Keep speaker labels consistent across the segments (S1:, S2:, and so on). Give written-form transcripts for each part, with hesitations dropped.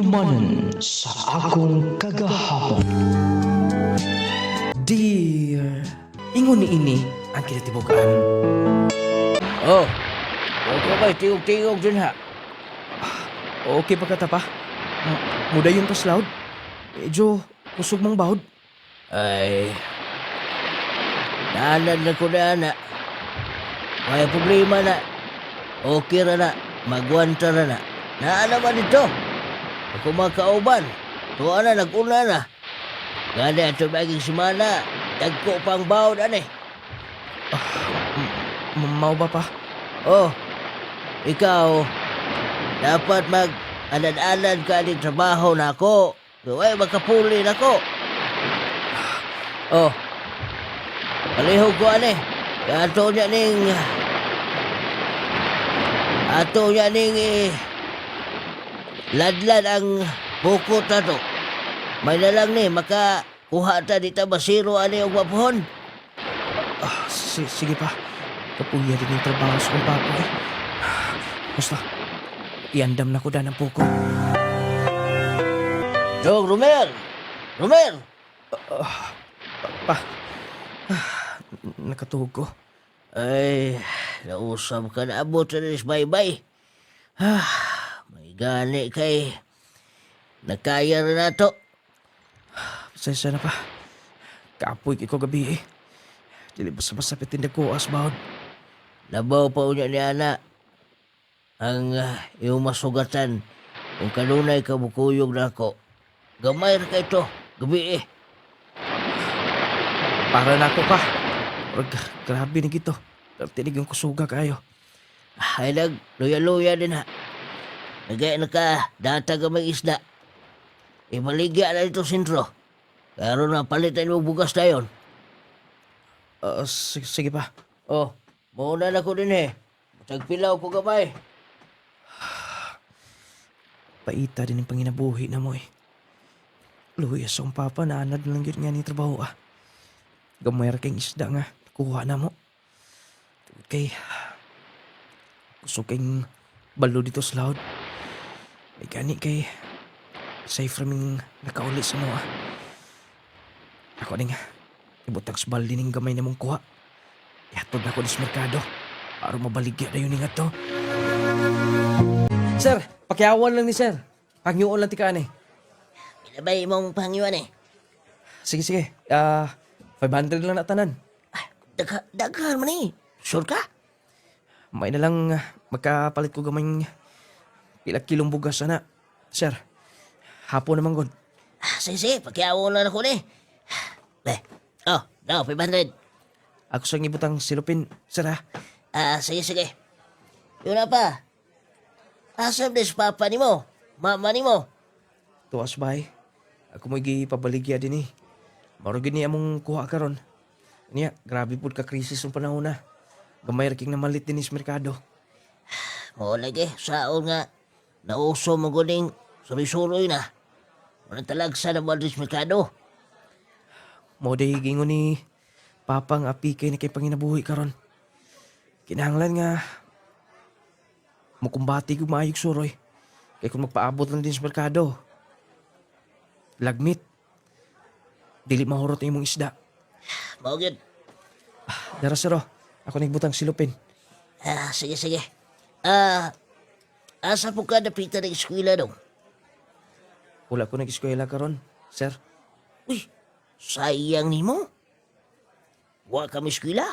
S1: Hinumanan sa akong kagahapon.
S2: Dear, ingon ni ini ang kinatibukan.
S3: Oh, okay ba? Tingog-tingog din ha.
S2: Okay pa kata pa? Muda yung paslaud. Medyo kusog mong bahod.
S3: Ay, naanan na ko na ana. May problema na. Okay ra na. Magwanta ra na. Naa naman ito. Ako makauban. Tuwa na, nag-una na. Gani ato baging semana. Dagko pang bawd ani.
S2: Mau ba pa?
S3: Oh, ikaw, dapat mag-alad-alad ka di trabaho na ako. Gaway, magkapuli na ako. Oh, palihog ko ani. Ato niya ning ladlad ang bukot na to. May na lang ni, makakuha ta di ta basiro ani og mapuhon.
S2: Sige pa. Kapuya din yung trabaho sa kong papa eh. Basta, iandam na ko ng puko.
S3: Dong, Romer! Romer!
S2: Pa, nakatuhog ko.
S3: Ay, nausap ka na abot na rin bye-bye. May gani kay nakaya rin na to.
S2: Pasensya na pa. Kapoy ko gabi eh. Dili basta-basta pitindag ko asbahod.
S3: Labaw pa unya ni Ana. Ang iyong masugatan kung kanunay ka bukuyog na ako. Gamay rin ka ito, gabi eh.
S2: Para na ako pa. Grabe na gito. Tinig yung kusuga kayo.
S3: Ay luya-luya din ha. Nagaya na ka, data ka may isda. Imaligya na ito sintro. Karoon na palitan mo bugas na yun.
S2: Sige pa.
S3: Oh, mauna na ko din eh. Tagpilaw ko gamay.
S2: Paita din yung panginabuhi na mo eh. Luyas ang papa na anad lang yun nga ni trabaho ah. Gamay ra kayong isda nga. Kuha na mo. Kay gusto kayong balo dito sa loud. May gani kay safe raming nakauli sa mo ah. Ako din nga. Ibutang sa baldi ning gamay na mong kuha. Ihatod na ko sa merkado. Para mabaligya na yun nga to. Sir, pakiawan lang ni sir. Pangyuon lang tika eh.
S3: Pinabay mong pangyuan eh.
S2: Sige. 500 lang na tanan.
S3: Daghan man eh. Sure ka?
S2: May na lang magkapalit ko gamay pila kilong bugas na. Sir, hapon naman god.
S3: Sige, pakiawan lang ako ni. Oh, no, 500.
S2: Ako sa ibutang silupin, sir ha.
S3: Sige. Yun na pa. Asam des papa ni mo. Mama ni mo.
S2: Tuwas bay. Ako mo pabaligya din eh. Marugin niya among kuha karon. Niya, grabe po ka krisis ng panahon na. Gamay raking namalit din sa merkado.
S3: Mo lagi, saon nga. Nauso mo guning suloy-suloy na. Walang talagsa na mo sa merkado.
S2: Mo day gingon ni Papang api kay na kay panginabuhi karon. Kinahanglan nga mukumbati ko maayog suroy. Kay kung magpaabot lang din sa merkado. Lagmit. Dili mahurot imong isda.
S3: Maugid.
S2: Dara siro, ako nagbutang silupin.
S3: Sige. Asa po ka napita ng eskwela dong?
S2: Wala ko nag-eskwela karon, sir.
S3: Uy, sayang ni mo. Wa kami eskwela.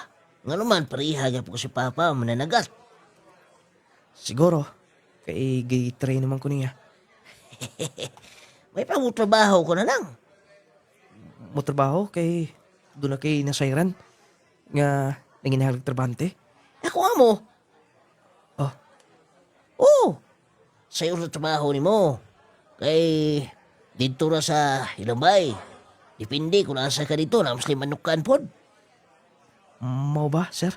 S3: Nga naman, pariha niya po si Papa mananagat.
S2: Siguro, kay gay-train naman ko niya.
S3: May trabaho ko na lang.
S2: Mo trabaho kay doon na kay nasayran nga nanginahalag trabante.
S3: Ako nga mo.
S2: Oh,
S3: Oo. Sa'yo na trabaho ni mo. Kay dito na sa Ilambay. Dipindi kung nasa ka dito na mas limanukan po.
S2: mau ba, sir?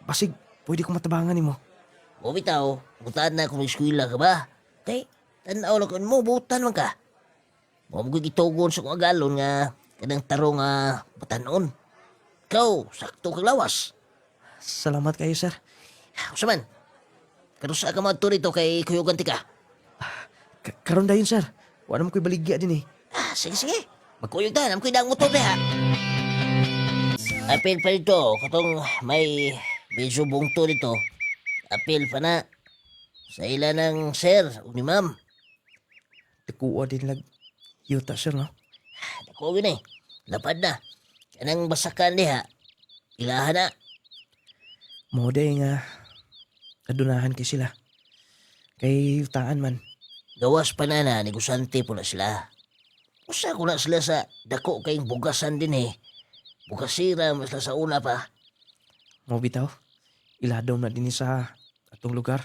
S2: Basig, pwede ko matabangan ni mo.
S3: O bitaw, butaan na kung eskwela ka ba? Kay, tanaw lang mo, butan man ka. Mo mo gitugon sa kong agalon nga kanang tarong batanon. Ikaw, sakto kang lawas.
S2: Salamat kayo, sir.
S3: Usaman, karusa ka madto rito kay Kuyugan Tika.
S2: Karon dayon, sir. Wala naman ko'y baligya din eh.
S3: Sige, sige. Magkuyog na. Naman ko yung motor na ha. Apil pa dito. Katong may medyo bungto dito. Apil pa na. Sa ila ng sir o ni ma'am.
S2: Nakuha din lag yuta, sir, no?
S3: Dako yun eh. Lapad na. Kanang basakan diha. Ilahan na.
S2: Moday nga adunahan kay sila. Kay yutaan man.
S3: Gawas pa na negosante po na sila. Usa ko na sila sa dako kayong bugasan din eh. Bugasira mas na sa una pa.
S2: Mo bitaw. Iladaw na din sa atong lugar.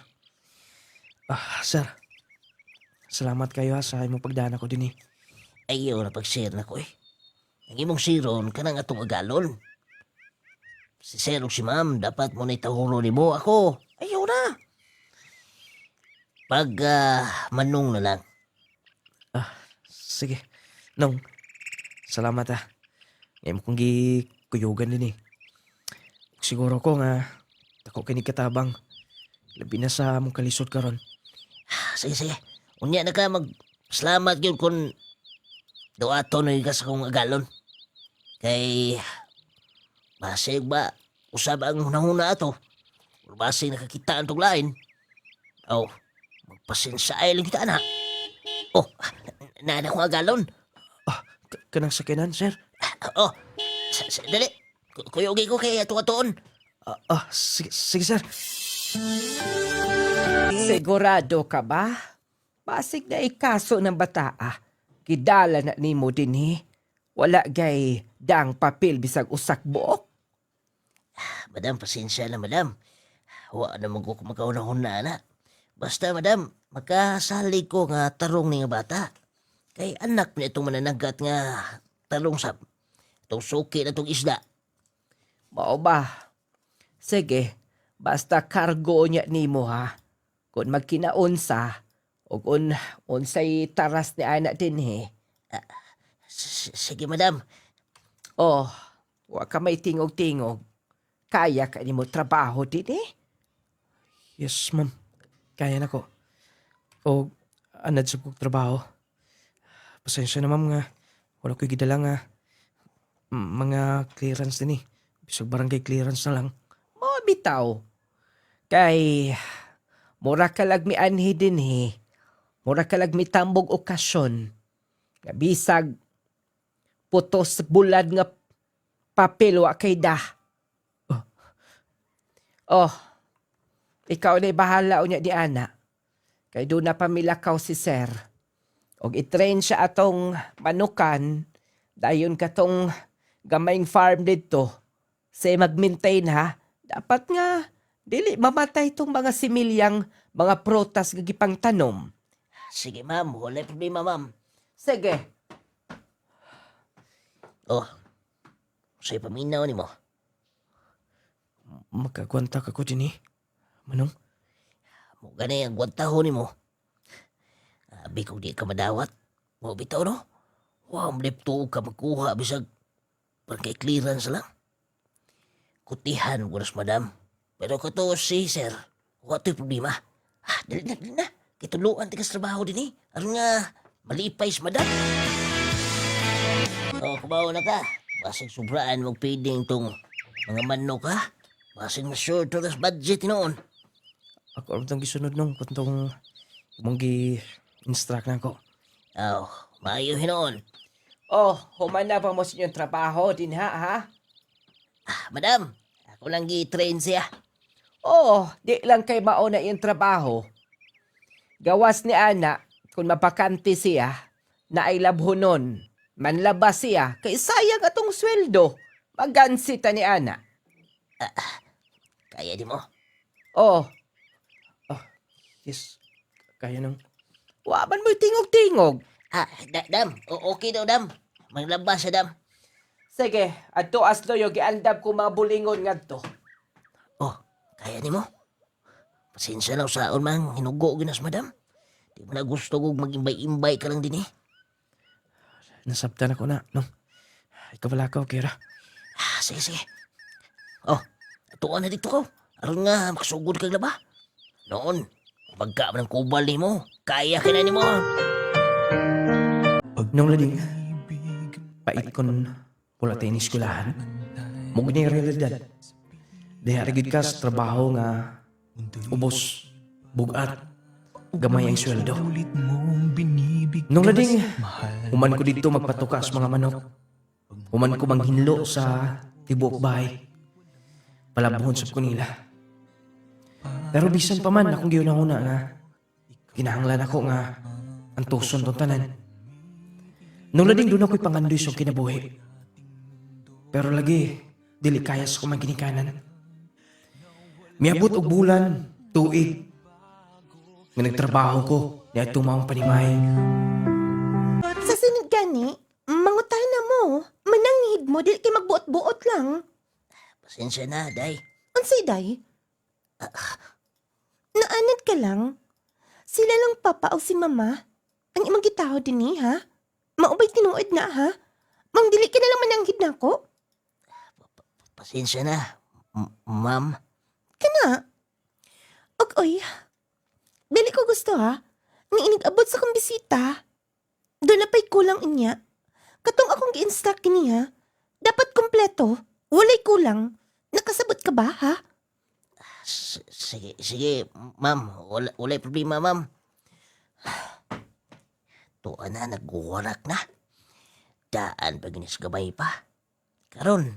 S2: Sir. Salamat kayo ha sa imong pagdana ko din eh.
S3: Ayaw na pag-share na ko eh. Ang imong siron ka nang atong agalon. Si sir o si ma'am dapat mo na itahulo ni mo ako. Ayaw na. Pag manong na lang.
S2: Sige. Nong. Salamat ha. Ngayon kong gikuyugan din eh. Siguro ko nga tako kini katabang. Labi na sa mong kalisod karon.
S3: Sige, sige. Unya na ka salamat yun kung doato na ka sa kong agalon. Kay basig ba usab ang hunahuna ato. Or basig nakakita ang tuglain. Oh, magpasinsay lang kita na. Oh, nana kong agalon.
S2: Kanang sakinan, sir?
S3: Oh, dali. Kuyogi ko kay ato-atoon.
S2: Sige, sir.
S4: Sigurado ka ba? Basig na ikaso ng bataa. Gidala na nimo din eh. Wala gay dang papel bisag usak buok.
S3: Madam, pasensya na madam. Wa na ko makaunahon na. Basta madam, makasalig ko nga tarong ni nga bata. Kay anak niya itong mananagat nga tarong sab. Itong suki na itong isda.
S4: Mao ba? Sige, basta kargo niya nimo ha. Kung magkinaunsa, o kung unsay taras ni anak din eh.
S3: Sige madam.
S4: Oh, wa ka may tingog-tingog. Kaya ka nimo trabaho din eh.
S2: Yes, ma'am. Kaya na ko. O, anad sa kong trabaho. Pasensya na, ma'am, nga. Wala ko'y gidala nga. Mga clearance din eh. Bisag barangay clearance na lang.
S4: Mo bitaw. Kay mura ka lag mi anhi din eh. Mura ka lag mi tambog okasyon. Nga bisag putos bulad nga papel wa kay da. Oh, ikaw na bahala unya di ana. Kay doon na pamilakaw si sir. Og itrain siya atong manukan. Dayon katong gamayng farm dito. Say mag-maintain ha. Dapat nga, dili mamatay itong mga similyang mga protas nga gipang tanom.
S3: Sige ma'am, wala problema ma'am.
S4: Sige.
S3: Oh, sa'yo paminaw ni mo.
S2: Magkagwanta ka ko din eh. Manong?
S3: Mo gani ang gwantahon ni mo. Abi kung di ka madawat. Mo bitaw no? Wow, malipto ka magkuha bisag barangay clearance lang. Kutihan ko nas madam. Pero kato si sir, wato'y problema. Dali na. Kituluan tigas trabaho din eh. Aron nga, malipay si madam. Kumawa na ka. Basig sobraan magpiding tong mga manok ha. Basig ma-sure to das budget noon.
S2: Ako alam itong gisunod nung kung mong gi-instruct na ako.
S3: Maayo hinoon.
S4: Oh, humana pa mo sa inyong trabaho din ha?
S3: Madam, ako lang gi-train siya.
S4: Oh, di lang kay mauna yung trabaho. Gawas ni Ana, kung mapakante siya, na ay labhonon. Manlabas siya, kay sayang atong sweldo. Magansita ni Ana.
S3: Kaya di mo?
S4: Oh,
S2: Yes, kaya nang...
S4: waman mo'y tingog-tingog.
S3: Dam. Okay daw, dam. Maglabas siya, dam.
S4: Sige, adto aslo yung giandab ko mga bulingon nga to.
S3: Kaya ni mo? Pasensya na usaon man, hinugo ginas, madam. Di mo na gusto kong mag-imbay-imbay ka lang din eh.
S2: Nasabtan ako na, nung... Ikaw wala ka, Kira.
S3: Sige. Atuan na dito ko. Aron nga, maksugod kang laba. Noon, pagka ng kubal ni mo, Kaya ka na ni mo.
S2: Nung lading, pait kon wala tayo ni eskulahan. Mug ni realidad. Diha rigid ka sa trabaho nga ubos, bugat, gamay ang sweldo. Nung lading, human ko dito magpatuka sa mga manok. Human ko manghinlo sa tibuok bahay. Palabhon sa ko nila. Pero bisan pa man akong giunahuna nga kinahanglan ako nga antuson tong tanan. Nung lading doon ako'y pangandoy sa kinabuhi. Pero lagi, dili kaya sa kumang ginikanan. Miabot og bulan, tuig, nga nagtrabaho ko niya tumawang panimay.
S5: Sa sunod gani, mangutana mo, manangihid mo, dili kay magbuot-buot lang.
S3: Pasensya na, day.
S5: Unsay day? Naanad ka lang. Sila lang papa o si mama. Ang imong gitaho din ha? Maubay tinuod na ha? Mang dili ka na lang mananghid na ko?
S3: Pasensya na, ma'am.
S5: Kana? Og oy, dili ko gusto ha? Ni inigabot sa kong bisita. Doon na pa'y kulang inya. Katong akong gi-instruct niya, dapat kompleto, walay kulang. Nakasabot ka ba ha?
S3: Sige, ma'am. Walay problema, ma'am. Tuwa na, nagwarak na. Daan pa ginis gabay pa. Karon,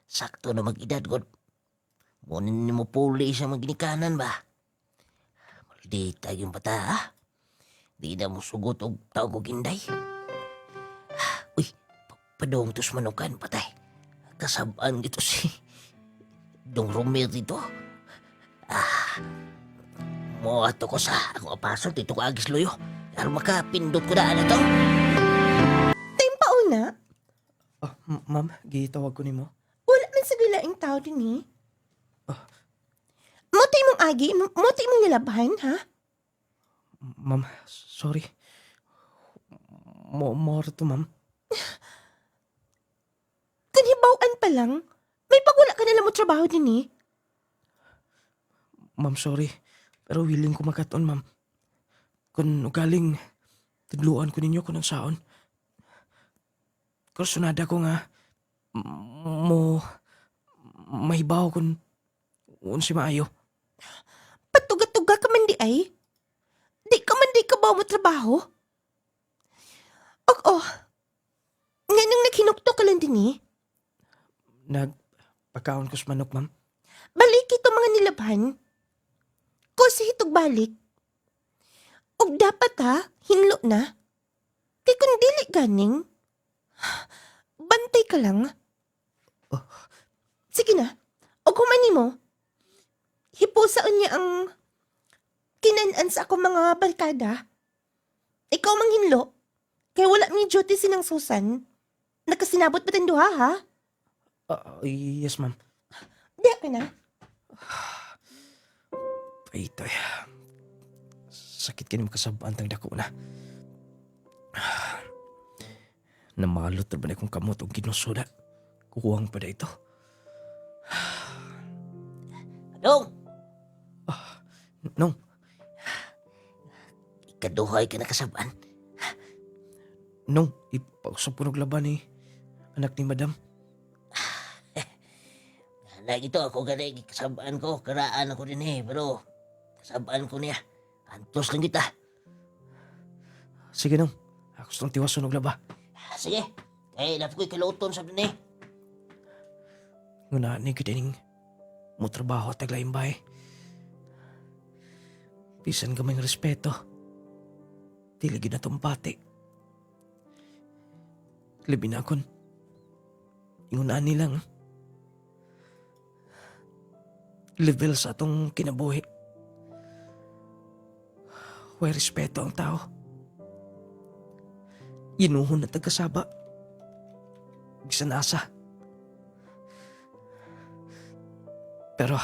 S3: sakto na mag-edad, God. Munin ni mo puli siya maginikanan ba? Maldita yung bata, ha? Di na mo sugot og tawag og inday. Uy, padong tos manukan, patay. Kasabaan gito si Dong Romer dito. Mo ato ko sa ako apasok dito ko agis loyo. Aron makapindot ko na to.
S5: Time pa una,
S2: Ma'am, gitawag ko nimo.
S5: wala man sa gilaing tao din eh. Motay mong agi, motay mong nilabahan ha?
S2: Ma'am, sorry. More to, ma'am.
S5: Kung hibawaan pa lang, may pagwala ka na lang mo trabaho din eh.
S2: Ma'am, sorry. Pero willing ko makaton, ma'am. Kung ugaling, tigluan ko ninyo kung ang saon. Kursunada ko nga, mahibaw kung si maayo.
S5: Patuga-tuga ka man di ay. Di ka man di ka ba mo trabaho? Oo. Nga nang naghinukto ka lang din eh.
S2: Nagpakaon ko sa manok, ma'am.
S5: Balik ito mga nilabhan. Kasi hitog balik. Og dapat ha, hinlo na. Kay kung dili ganing, bantay ka lang. Sige na. Og humani mo, hipusaon niya ang kinanan sa akong mga barkada. Ikaw mang hinlo, kaya wala mi duty sinang Susan. Nakasinabot ba duha ha?
S2: Yes, ma'am.
S5: Diya ka na.
S2: Ito, sakit ka ni makasabaan tang dako na. Namalot na ba na kong kamot o ginusuda? Kukuhang pa na ito.
S3: Dong,
S2: Nong,
S3: ikaduhay ka na kasabaan.
S2: Nong, ipausap ko naglaban ni anak ni madam.
S3: Ito ako ganay kasabaan ko, karaan ako din eh, pero kasabaan ko niya. Antos lang kita.
S2: Sige, Nong. Ako sitong tiwaso naglaba.
S3: Sige, kaya dapat ko'y kaluton sa din eh.
S2: Nguna ni kidining mo trabaho at taglayang bahay. Bisan kaming respeto. Dili na tumpati. Labi na akon. Ingunaan nilang level sa atong kinabuhi. Way respeto ang tao. Inuhon na tagkasaba. Bisan asa. Pero,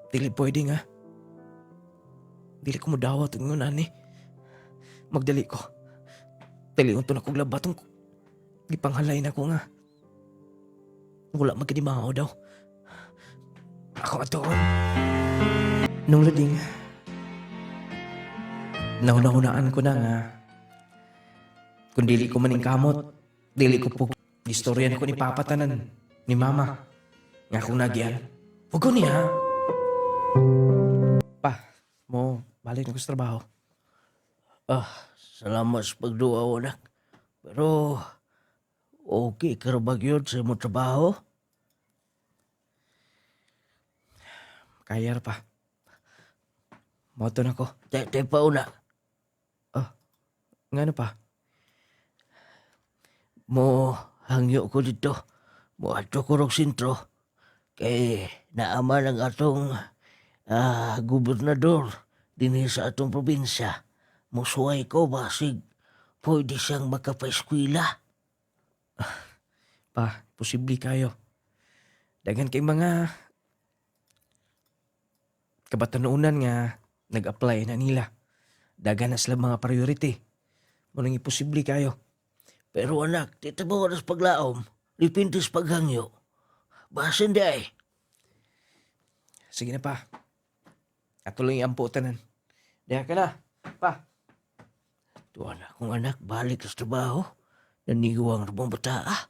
S2: dili pwede nga. Dili ko mo dawat ang ngunan ni. Magdali ko. Dali unto na kong labatong gipanghalay na ko nga. Wala magkadimahaw daw. Ako atoon. Nung lading, Nahuna-hunaan ko na nga kung dili ko maning kamot, dili ko po istoryan ko ni papatanan ni mama nga kung nagyan. Huwag ko niya. Pa, mo balik na ko sa trabaho.
S3: Salamat sa pagduaw, anak. Pero, okay ka ra ba gyud sa imong trabaho?
S2: Kaya ra pa. Moto na ko.
S3: Tay pa una.
S2: Nga pa.
S3: Mo hangyo ko dito. Mo ato ko rog sentro. Kay naaman ang atong gobernador dinhi sa atong probinsya. Musuway ko basig pwede siyang makapaeskwela.
S2: Pa, posible kayo. Dagan kay mga kabatanunan nga nag-apply na nila. Dagan na sila mga priority. Munang imposible kayo.
S3: Pero anak, tita mo oras paglaom, lipintis paghangyo. Basin di ay.
S2: Sige na pa. Ato lang yung tanan. Diha ka na. Pa.
S3: Tuwan akong anak, balik sa trabaho. Naniguang rabong bataa.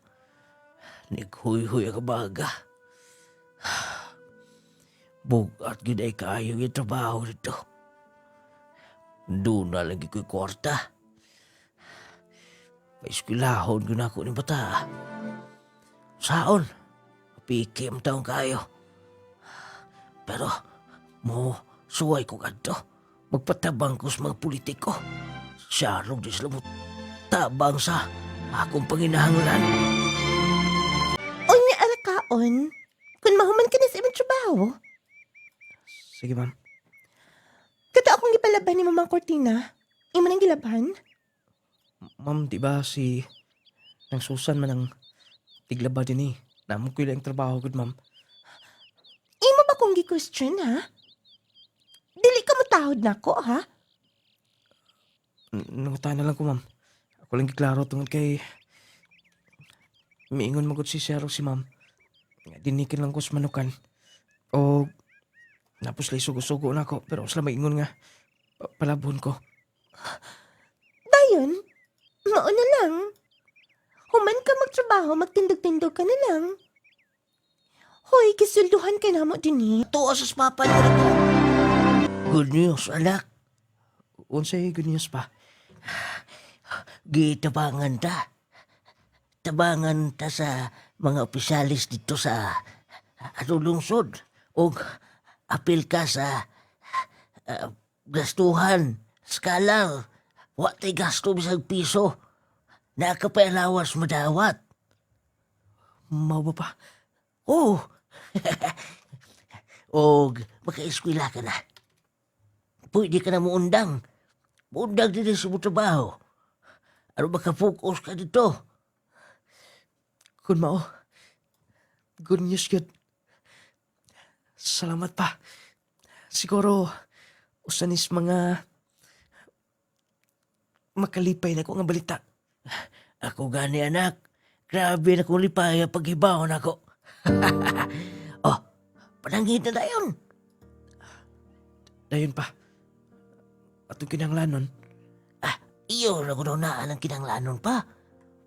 S3: Naghuy-huy ang baga. Bugat gid ay kaayo yung trabaho dito. Doon na lagi ko'y kwarta. Paiskulahon ko na ako ni bata. Saon, pikim taong kayo. Pero, mo, suway ko kadto. Magpatabang ko sa mga politiko. Siyarong di sila mo tabang sa akong panginahanglan.
S5: Unya arakaon, kung mahuman ka na sa imong trabaho,
S2: Sige, ma'am.
S5: kato akong gipalaban ni Mamang Cortina, imo nang gilaban?
S2: Ma'am, di ba si nang Susan man ang tiglaba din eh. Namon ko lang ang trabaho, good ma'am.
S5: Imo ba kong gi-question, ha? Dili ka matahod na ko, ha?
S2: Nangutaan na lang ko, ma'am. Ako lang giklaro tungod kay miingon magod si Sero si ma'am. Nga dinikin lang ko sa manukan. O napos lay sugo-sugo na ako pero sila maingon nga palabon ko.
S5: Dayon, mauna lang. Human ka magtrabaho, magtindog-tindog ka na lang. Hoy, kisulduhan ka na mo din eh.
S3: Tuwa sa papa niyo ito. Good news, anak.
S2: Unsay good news pa?
S3: Gitabangan ta. Tabangan ta sa mga opisyalis dito sa lungsod. O apil ka sa gastuhan, skalar. Wa tay gasto bisag piso. Nakapailawas madawat.
S2: Mao ba pa?
S3: Oh. Og makaeskwela ka na. Pwede ka na muundang. Muundang din sa mo trabaho. Ano makapokus ka dito?
S2: Kun mao. Good news yun. Salamat pa. Siguro usanis mga makalipay na ko nga balita.
S3: Ako gani anak. Grabe na kong lipaya paghibawon ako. Oh, panangit na dayon.
S2: Dayon pa. Atong kinahanglanon.
S3: Iyo na ko daw na ang kinanglanon pa.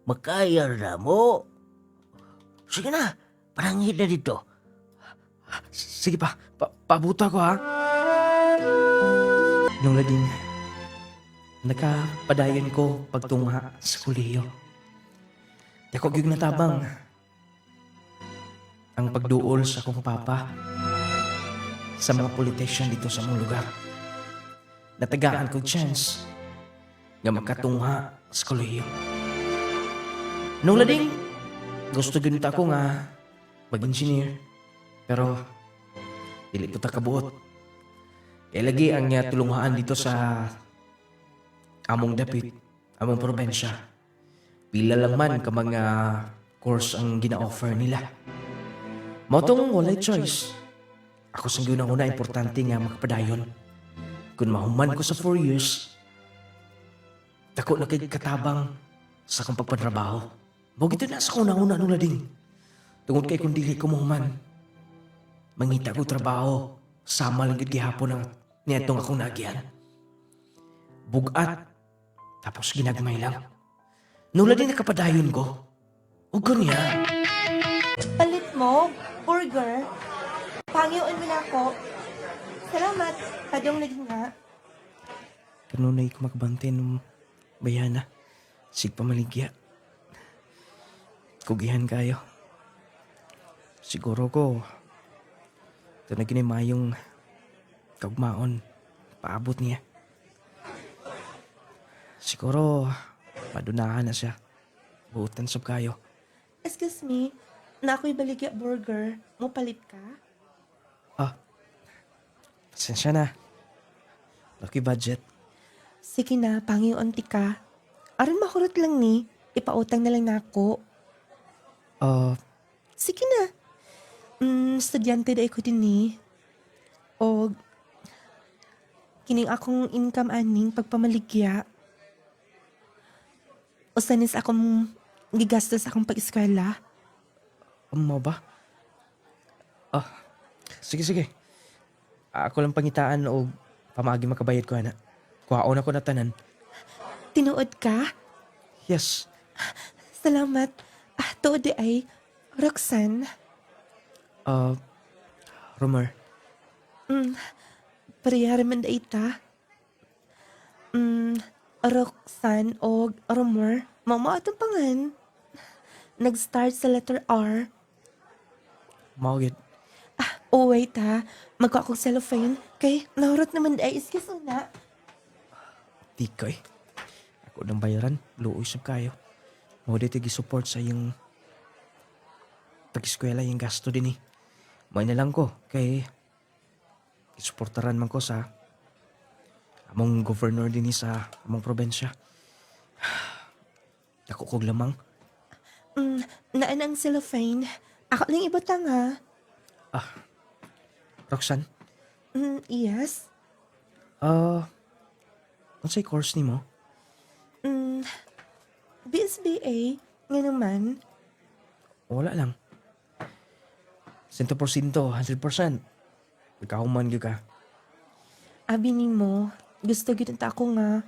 S3: Makaya na mo. Sige na, panangit na dito.
S2: Sige pa. Pabuto ako ha. Nung lading, nakapadayon ko pagtunga sa kuliyo. Dako gyud natabang ang pagduol sa akong papa sa mga politician dito sa mong lugar. Natagaan ko chance nga makatungha sa kolehiyo. Nung lading, gusto gyud ako nga mag-engineer. Pero, dili ko ta kabuot. Kaya lagi ang tulunghaan dito sa among dapit, among probensya. Pila lang man ka mga course ang gina-offer nila. Motong walay choice. Ako sang una importante nga makapadayon. Kung mahuman ko sa 4 years, dako na kay katabang sa akong pagpatrabaho. Mo gito na sa una-una nung lading. Tungod kay kung dili ko mahuman, mangita ko trabaho, sama lang gid gihapon ang niyatong akong nagyan. bugat, tapos ginagmay lang. Nula din nakapadayon ko. O niya.
S5: Palit mo, burger. Pangiyon mo na ako. Salamat, kadong lagi nga.
S2: Kanunay ko makabante ng bayana. Sig pamaligya. Kugihan kayo. Siguro ko, ito na ginimayong kagmaon. Paabot niya. Siguro, madunahan na siya. Buutan sab kayo.
S5: Excuse me, na ako'y baligya burger. Mo palit ka?
S2: Pasensya na. Lucky budget.
S5: Sige na, pangiyon ti ka. Aron makurot lang ni, ipautang na lang na ako. Sige na. Estudyante da ko din ni. O, kining akong income aning pagpamaligya. O sanis akong gigastos akong pag-eskwela.
S2: Mo ba? Sige. Ako lang pangitaan o pamagi makabayad ko, ana. Kuhaon ako na tanan.
S5: Tinuod ka?
S2: Yes.
S5: Salamat. Tuod di ay, Roxanne.
S2: Romer.
S5: Parehara man da ita. Roxanne o Romer. Mama atong pangan. Nag-start sa letter R.
S2: Maugid.
S5: Oh, wait ha. Magka akong cellophane. Kay, nahurot naman da ay iskis una.
S2: Tikoy. Ako nang bayaran. Luoy sab kayo. Maugid support sa yung pag-eskwela yung gasto din eh. May na lang ko. Kay, isuportaran man ko sa among governor din sa among probensya. Ako kog lamang.
S5: Naan ang cellophane. Ako lang ibutang ha.
S2: Roxanne,
S5: Yes.
S2: unsay course nimo?
S5: BSBA. Nga naman.
S2: Wala lang. 100%, 100%. Ikahuman gyud ka.
S5: Abi ni mo, gusto gyud ta ako nga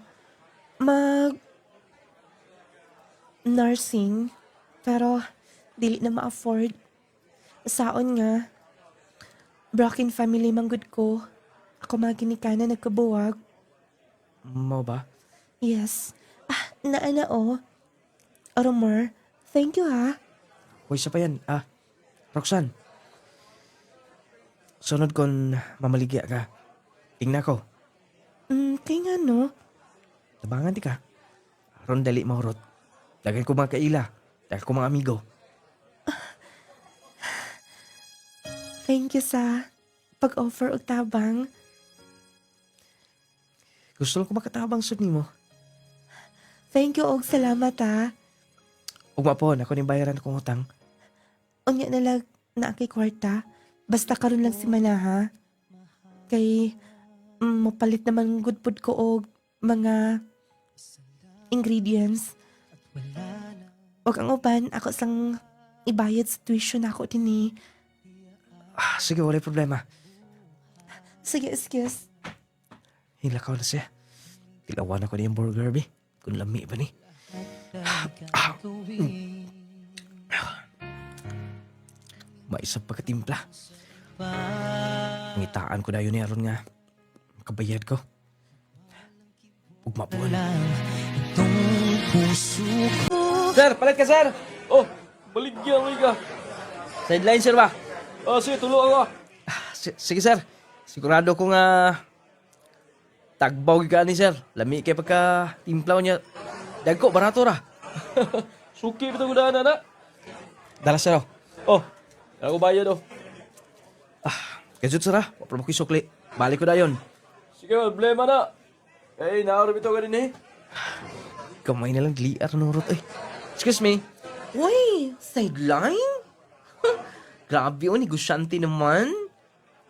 S5: nursing, pero dili na ma-afford. Saon nga, broken family manggod ko. Ako maginika na nagkabuwag.
S2: Mo ba?
S5: Yes. Naana o. Romer, thank you ha.
S2: Hoy, isa pa yan. Roxanne. Sunod kon mamaligya ka. Tingna ko.
S5: Kaya nga no.
S2: Tabangan di ka. Aron dali mahurot. Dagan ko mga kaila. Dagan ko mga amigo.
S5: Thank you sa pag-offer og tabang.
S2: Gusto lang ko makatabang sud nimo.
S5: Thank you og salamat ha.
S2: Ugma po, ako ni bayaran akong utang.
S5: Unya na lang na kay kwarta. Basta karon lang si Manaha. Kay mapalit naman good food ko og mga ingredients. Og ang uban, ako sang ibayad sa tuition ako din eh.
S2: Sige, wala problema.
S5: Sige, excuse.
S2: Hilakaw na siya. Tilawan ako niyang burger, be. Kung lami ba ni? Maisap pagkatimpla. Ngitaan ko na yun aron nga. Makabayad ko. Ugma po. Sir, palit ka, sir!
S6: Oh, baligyan mo ka.
S2: Sideline, sir ba?
S6: Oh, sige, tulungan ko.
S2: Sige, sir. Sigurado ko nga tagbaw ka ni sir. Lami kay pagka timplaw niya. Dagko, barato ra.
S6: Suki kita gudaan na.
S2: Dala, sir.
S6: Oh, ako bayad oh.
S2: Kajut, sir, ha? Wapro mo ko sukli. Balik ko na yun.
S6: Sige, problema na. Eh, naarap ito ka din eh.
S2: Kamay na lang gliar nurot, eh. Excuse me.
S4: Uy, sideline? Grabe o, negosyante naman.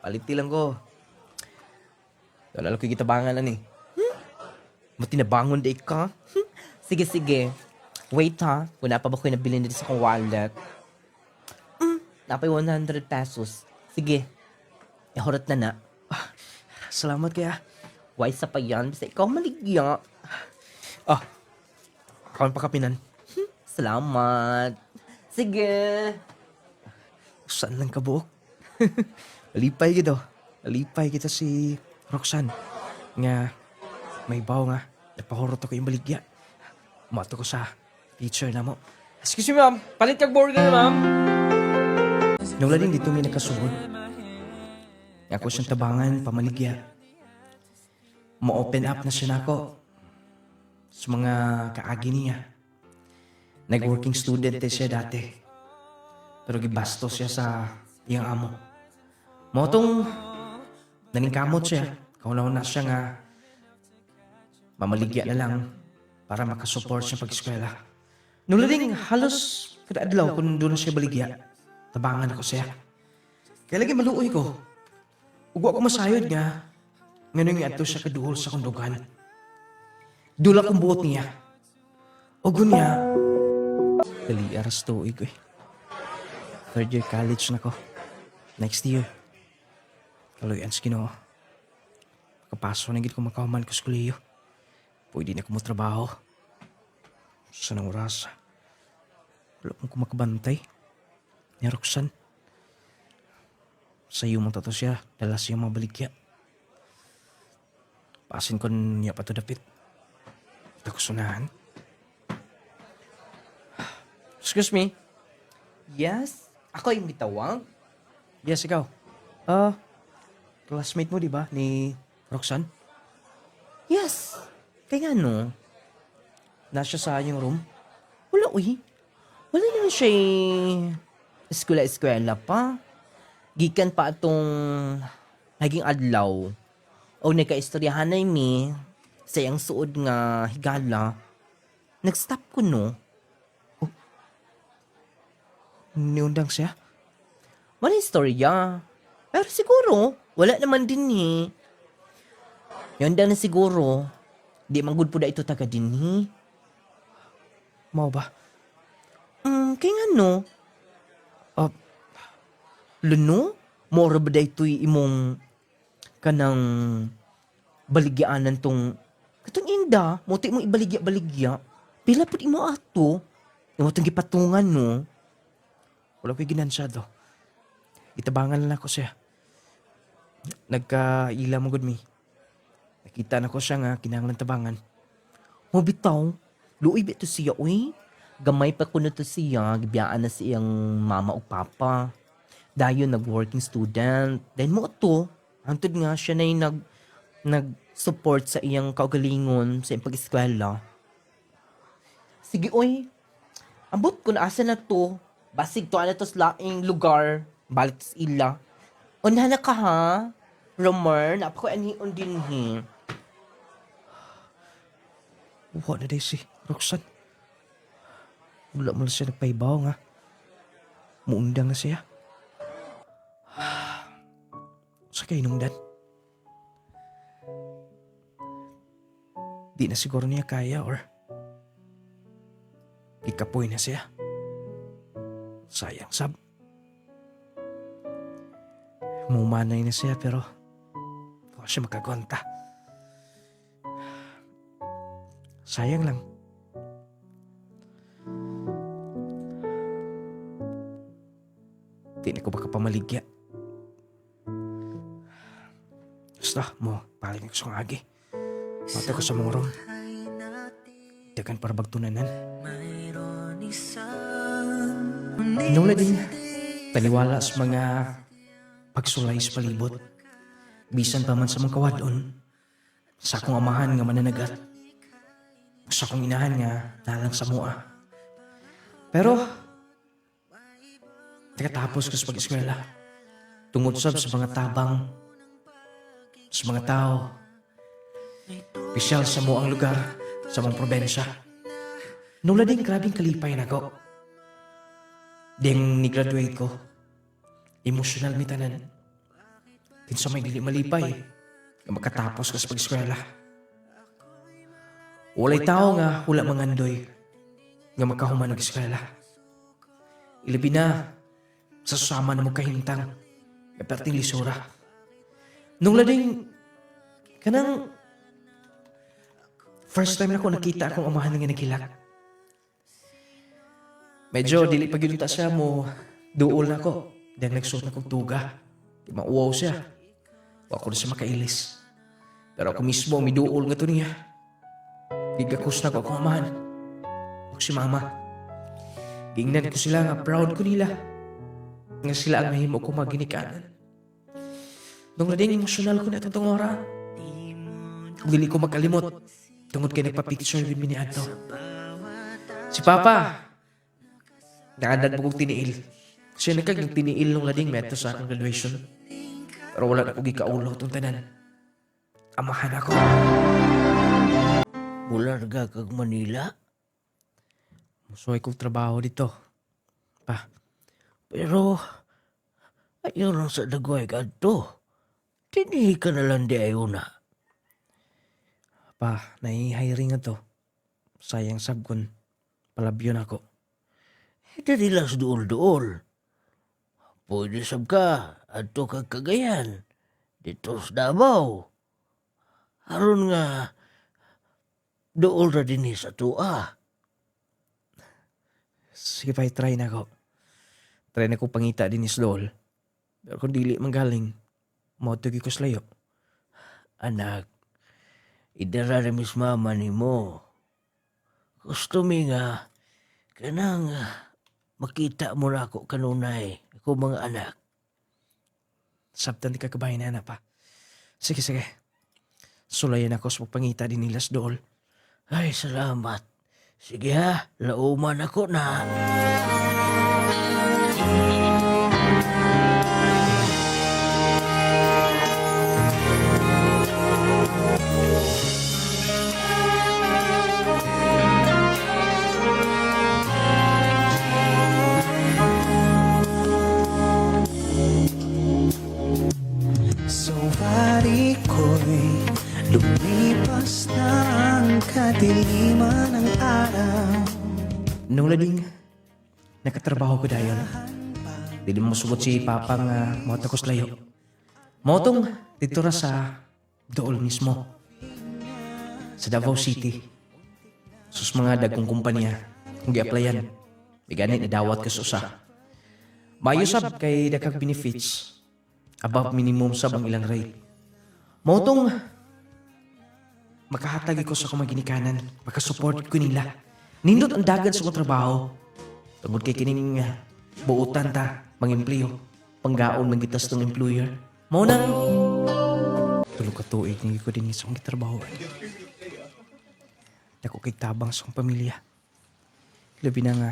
S2: Paliti lang ko. Wala lang ko gitabangan na ni. Matinabangon di ka?
S4: Sige. Wait ha, wala pa ba ko nabili dito sa kong wallet? Napay 100 pesos. Sige, ihorot na na.
S2: Salamat kaya.
S4: Why sa pa yan? Basta ikaw maligya.
S2: Ah, akaw pa kapinan.
S4: Salamat. Sige.
S2: Saan lang ka buok? Alipay kita. Alipay kita si Roxanne. Nga, may baw nga. Napahurot ako yung baligya. Mato ko sa teacher na mo.
S6: Excuse me, ma'am. Palit kag burger, ma'am.
S2: Nung laling dito may nakasunod. Ako siyang tabangan, pamaligya. Ma-open up na siya nako sa mga kaagi niya. Nag-working student siya dati. Pero gibastos siya sa iyang amo. Motong naningkamot siya. Kaunaw na siya nga mamaligya na lang para makasupport siya pag-eskwela. Nung laling halos kada adlaw kung doon na siya baligya, tabangan ako siya. Kaya lagi maluoy ko. Ugwa ko masayod nga. Ngayon nga ito siya kaduhol sa kundugan. Dula kong buot niya. Ugo niya. Dali aras tuig ko eh. Third year college na ko. Next year. Kaloyan sa Ginoo. Pagkapaso na gid ko makahuman ko sa kuliyo. Pwede na ko mo trabaho. Sa nang oras. Wala pong kumakabantay. Ni Roxanne. Sa iyo mong tato siya. Dala siya mabaligya. Pasin ko niya pa to dapit. Ito ko sunahan.
S4: Excuse me. Yes? Ako yung bitawang?
S2: Yes, ikaw. Classmate mo, di ba? Ni Roxanne?
S4: Yes. Kaya no?
S2: Nasa sa yung room?
S4: Wala, uy. Wala naman siya eskwela pa. Gikan pa atong naging adlaw. O nagka-istoryahan na mi sa iyang suod nga higala. Nag-stop ko no.
S2: Niundang siya?
S4: Wala istorya. Pero siguro, wala naman din eh. Yun na siguro. Di man good po da ito taga din eh.
S2: Mau ba?
S4: Kaya nga no. Luno? Mora ba da ito'y imong kanang baligyaanan tong katong inda, muti mo ibaligya-baligya. Pila pud imo ato. Imo tong gipatungan no.
S2: Wala ko'y ginansyado. Itabangan lang ako siya. Nagkaila mo gud mi. Nakita na ko siya nga kinahanglan tabangan.
S4: Mo bitaw, luoy ba ito siya uy? Gamay pa kuno to siya, gibiyaan na siyang mama o papa. Dayon nag-working student. Then mo to, hantod nga siya na yung nag-support sa iyang kaugalingon sa iyang pag-eskwela. Sige oy, ambot ko na asa na to. Basig to ana to sa laing lugar. Balik sa ila. Unha na ka ha? Romer, napako anion din he.
S2: Wala na day si Roxanne. Wala mo na siya nagpaibaw nga. Muundang na siya. Sa kainungdan. Di na siguro niya kaya or ikapoy na siya. Sayang sab. Mumanay na siya pero wala siya makagwanta. Sayang lang. Di na ko baka pamaligya. Basta mo, paling ko sa agi. Mata ko sa mga ron. Dagan para bagtunanan. Nung din, taliwala sa mga pagsulay sa palibot. Bisan pa man sa mga kawadon. Sa akong amahan nga mananagat. Sa akong inahan nga nalang sa mua. Pero, nakatapos ko sa pag-eskwela. Tungod sab sa mga tabang, sa mga tao, pisyal sa mo ang lugar, sa mong probensya. Nung lading grabing kalipay na ko. Ding ni-graduate ko, emotional mitanan. Kinsa may dili malipay, nga makatapos ka sa pag-eskwela. Walay tao nga hula mangandoy, nga makahuman ng eskwela. Ilabi na, sa susama na mo kahintang, nga perting lisura. Nung lading, kanang First time na ko nakita akong amahan nga nagilak. Medyo dili pa gyud ta siya mo duol na ko. Dahil nagsuot na kong tuga. Di mauwaw siya. Wa ko na siya makailis. Pero ako mismo miduol nga to niya. Gigakos na ko akong amahan. Ako si mama. Gingnan ko sila nga proud ko nila. Nga sila ang mahimo ko maginikanan. Nung lading emosyonal ko na itong oras. Dili ko makalimot. Tungod kay nagpa-picture with me ni Anto. Si Papa. Naanad mo kong tiniil. Siya nagkag tiniil nung lading meto sa akong graduation. Pero wala na kong gikaulaw itong tanan. Amahan ako.
S3: Bularga kag Manila?
S2: Musuhay kong trabaho dito. Pa,
S3: Pero, ayaw lang sa dagway ka to. Tinihi ka na lang di ayaw na.
S2: nai-hiring nga to. Sayang sabkon. Palabyon ako.
S3: Dili lang sa duol-duol. Pwede sab ka, ato kag Cagayan. Dito sa Davao. Aron nga, duol ra din sa tua.
S2: Sige pa, try na ako. Try na ko pangita din is dool. Pero kung dili manggaling, mautugi ko slayo.
S3: Anak, idara na mis mama ni mo. Gusto mi nga, kanang makita mo na ako kanunay, ako mga anak.
S2: Sabtan di ka kabahin na pa. Sige. Sulayan ako sa pangita din nilas dool.
S3: Ay, salamat. Sige ha, lauman ako na.
S7: So pari ko'y lumipas na ang kadiliman ng araw.
S2: Nung lading, nakatrabaho ko dayon. Dili mo subot si Papa nga mauta ko slayo. Mautong dito ra sa dool mismo. Sa Davao City. Sus mga dagkong kumpanya, kung gi-applyan, biganit idawat ka sa usa. Mayo sab kay dakag benefits. Above minimum sab ang ilang rate. Mautong makahatag ko sa akong maginikanan, makasupport ko nila. Nindot ang dagan sa akong trabaho. Tungod kay kining buutan ta, mga empleo, panggaon magitas ng employer. Mao nang tulog ka tuig nang ko din sa akong trabaho. Dako kay tabang sa akong pamilya. Labi na nga,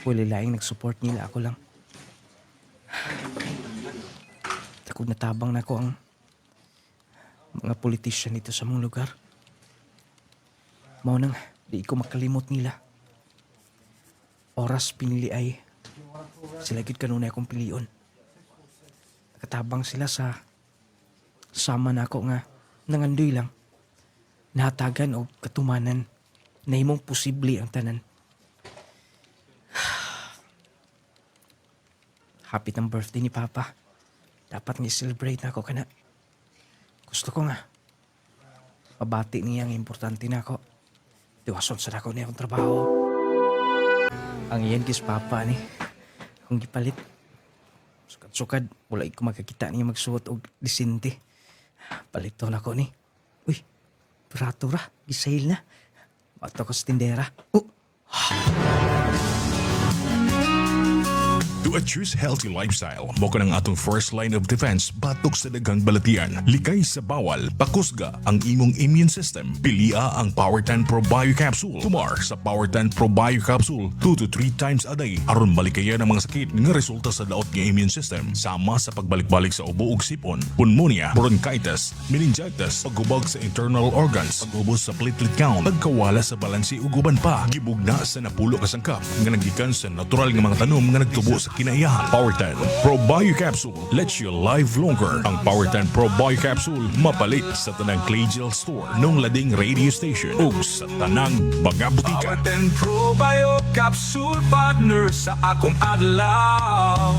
S2: wala laing nag-support nila, ako lang. Takog natabang na ko ang mga politician dito sa mong lugar. Mao nang di ko makalimot nila. Oras pinili ay sila gid kanunay akong pilion. Nakatabang sila sa sama na ako nga nangandoy lang. Nahatagan o katumanan na himong posible ang tanan. Happy ng birthday ni Papa. Dapat nga i-celebrate na ako kana. Gusto ko nga. Mabati niya ang importante na ako. Diwason sa ako niya akong trabaho. Ang iyan kis Papa ni. Kung gipalit. Sukad-sukad. Wala ko magkakita niya magsuot og disente. Palito na ako ni. Uy, barato ra. Gisale na. Bato ko sa tindera.
S8: To a choose healthy lifestyle, mo ka ng atong first line of defense batok sa daghang balatian. Likay sa bawal, pakusga ang imong immune system. Pilia ang Power 10 Pro Bio Capsule. Tumar sa Power 10 Pro Bio Capsule 2 to 3 times a day aron malikayan ang mga sakit nga resulta sa daot nga immune system. Sama sa pagbalik-balik sa ubo ug sipon, pneumonia, bronchitis, meningitis, paggubag sa internal organs, pag-ubos sa platelet count, pagkawala sa balansi ug uban pa. Gibugna sa napulo ka sangkap nga naggikan sa natural nga mga tanom nga nagtubo sa kinaiyahan. Power 10 Pro Bio Capsule lets you live longer. Ang Power 10 Pro Bio Capsule mapalit sa tanang Clay Gel Store nung lading radio station ug sa tanang mga butika.
S9: Power 10 Pro Bio Capsule partner sa akong adlaw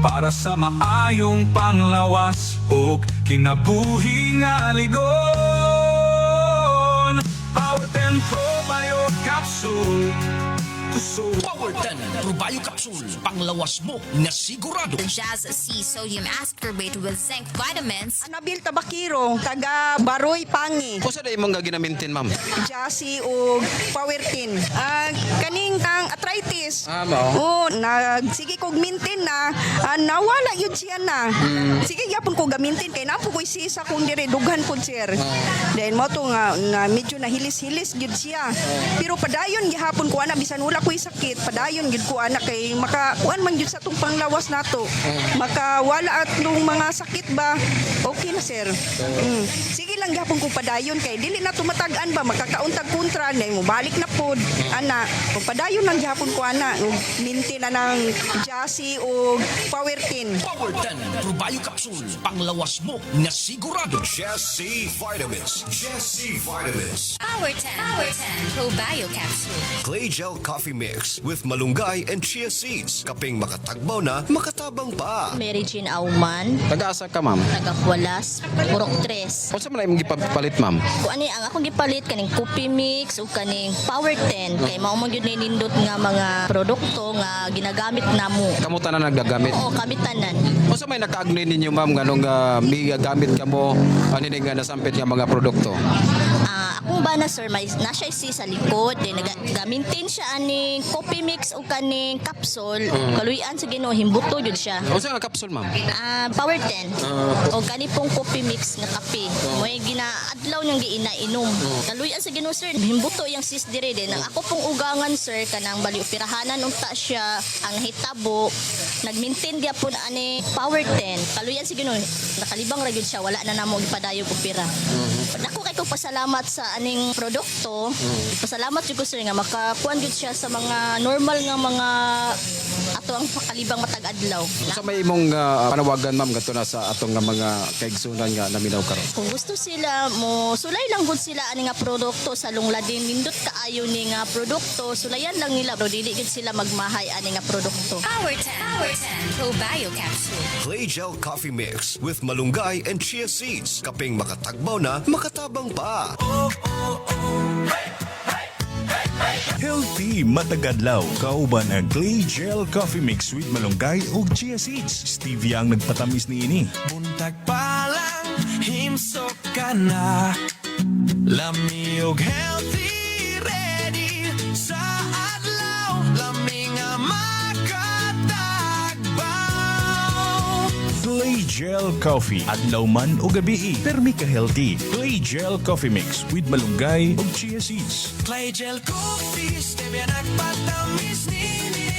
S9: para sa maayong panglawas ug kinabuhi nga ligon. Power 10 Probio Capsule.
S1: Power 10 Probio Capsule. Panglawas mo na sigurado.
S10: The Jazz C Sodium Ascorbate with zinc vitamins.
S11: Anabil Tabakiro, taga Baroy Pangi.
S12: Kung saan imong gaginamintin, ma'am?
S11: Jasi o Powertin. Kaning kang arthritis.
S12: Mao.
S11: Sige kog mintin na. Nawala yun siya na. Sige yapon ko gamintin kay napo ko sisa kung dire dughan pod sir. Then mo to nga medyo nahilis-hilis gyud siya. Pero padayon gihapon ko ana bisan wala ko'y sakit. Padayon gyud ko ana kay makakuan man gyud sa tong panglawas nato. Makawala at nung mga sakit ba. Okay na sir. Sige lang gihapon ko padayon kay dili na tumatagan ba makakauntag kontra na mo balik na pod ana. Kung padayon lang gihapon ko ana mintin na ng Jasi o Powertin.
S1: Power 10 Probio Capsule. Panglawas mo na sigurado.
S13: Jesse Vitamins. Jesse Vitamins.
S10: Power 10 Probio Capsule.
S13: Clay Gel Coffee Mix with malunggay and chia seeds. Kaping makatagbaw na, makatabang pa.
S10: Mary Jean Auman,
S12: Taga-asa ka, ma'am?
S10: Tagakualas, Purok 3.
S12: Kung saan man imong gipapalit, ma'am?
S10: Kung ano ang akong gipalit kaning Coffee Mix o kaning Power 10 kay mao man gyud nindot nga mga produkto nga ginagamit namo.
S12: Kamutan na nagdagamit?
S10: Oo, kami tanan.
S12: Kung saan may nakaagnoy ninyo, ma'am, ganong may gamit ka mo, ano nga nasampit nga mga produkto?
S10: Akong bana sir, may nasa isi sa likod, nagamintin siya aning Coffee Mix o kaning capsule. Kaluyan sa Ginoo himbuto jud siya.
S12: Kung saan nga capsule, ma'am?
S10: Power 10. O gani pong Coffee Mix nga kape. Mo'y ginaadlaw niyang giinainom. Kaluyan sa Ginoo sir, himbuto yang sis dire din. Ang ako pong ugangan sir kanang bali operahanan unta siya ang hitabo. Nagmintin gyapon ani Power 10. Kaluyan sa Ginoo, nakalibang ra gyud siya, wala na namo gipadayog opera. Nako kay ko pasalamat sa aning produkto. Pasalamat jud ko sir nga makakuan jud siya sa mga normal nga mga ato ang pakalibang matag adlaw.
S12: Kung saan may imong panawagan, ma'am, gato na sa atong nga mga kaigsunan nga naminaw karon?
S10: Kung gusto sila mo sulay lang gud sila ani nga produkto sa lungladin nindot kaayo ni nga produkto sulayan lang nila bro dili gid sila magmahay ani nga produkto. Power 10 Probio Capsule.
S13: Clay Gel Coffee Mix with malunggay and chia seeds. Kaping makatagbaw na, makatabang pa.
S8: Healthy matagadlaw. Kauban ang Clay Gel Coffee Mix with malunggay ug chia seeds. Stevia ang nagpatamis niini.
S9: Buntag pa lang, himsok ka na. Lami og healthy, ready sa adlaw. Lami nga makatagbaw.
S8: Clay Gel Coffee. Adlaw man o gabi, permi ka healthy. Clay Gel Coffee Mix with malunggay ug chia seeds.
S9: Clay Gel Coffee, stevia nagpatamis nini.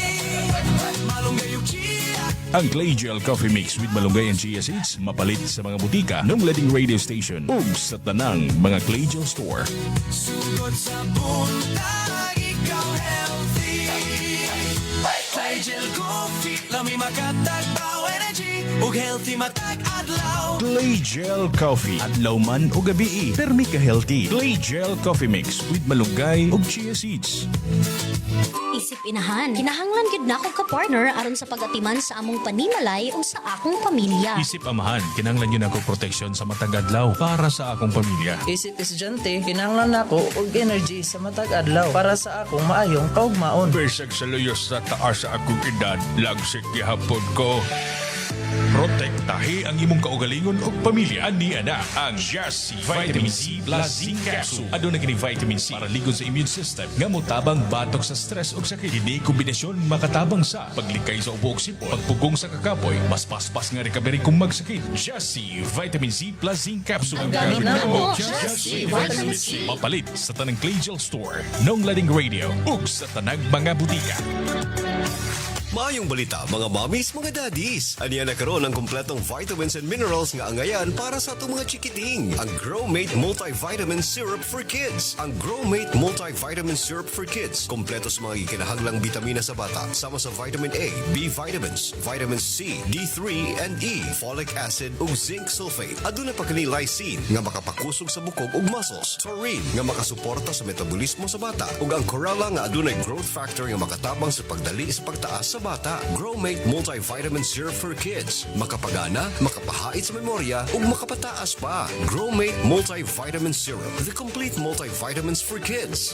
S9: Malunggay og chia.
S8: Ang Clay Gel Coffee Mix with malunggay and chia seeds mapalit sa mga butika ng lading radio station ug sa tanang mga Clay Gel store.
S9: Sugod sa buntag, ikaw healthy. Clay Gel Coffee, lami makatagbaw energy ug healthy matag adlaw.
S8: Clay Gel Coffee. Adlaw man o gabi, permi ka healthy. Clay Gel Coffee Mix with malunggay ug chia seeds.
S10: Isip inahan, kinahanglan gid na akong ka-partner aron sa pagatiman sa among panimalay o sa akong pamilya.
S8: Isip amahan, kinahanglan yun ako proteksyon sa matag adlaw para sa akong pamilya.
S14: Isip estudyante, kinahanglan nako og energy sa matag adlaw para sa akong maayong kaugmaon.
S8: Besag sa luyos sa taas sa akong edad, lagsik gihapon ko. Protektahi ang imong kaugalingon ug pamilya ni ana ang Jesse Vitamin C Plus Zinc Capsule. Aduna kini vitamin C para ligon sa immune system nga motabang batok sa stress ug sakit. Kini kombinasyon makatabang sa paglikay sa ubo ug sipon, pagpugong sa kakapoy, mas paspas nga recovery kung magsakit. Jesse Vitamin C Plus Zinc Capsule.
S10: Ang gamit na mo, Jesse Vitamin C.
S8: Mapalit sa tanang Clay Gel Store, nong lading radio ug sa tanang mga butika.
S13: Maayong balita, mga mommies, mga daddies. Aniya na karon ang kompletong vitamins and minerals nga angayan para sa atong mga chikiting. Ang Growmate Multivitamin Syrup for Kids. Ang Growmate Multivitamin Syrup for Kids. Kompleto sa mga ikinahanglang bitamina sa bata. Sama sa vitamin A, B vitamins, vitamin C, D3 and E, folic acid ug zinc sulfate. Aduna pa kini lysine nga makapakusog sa bukog ug muscles. Taurine nga makasuporta sa metabolismo sa bata. Ug ang Corella nga adunay growth factor nga makatabang sa pagdali sa pagtaas sa sa bata. Growmate Multivitamin Syrup for Kids. Makapagana, makapahait sa memorya, ug makapataas pa. Growmate Multivitamin Syrup. The complete multivitamins for kids.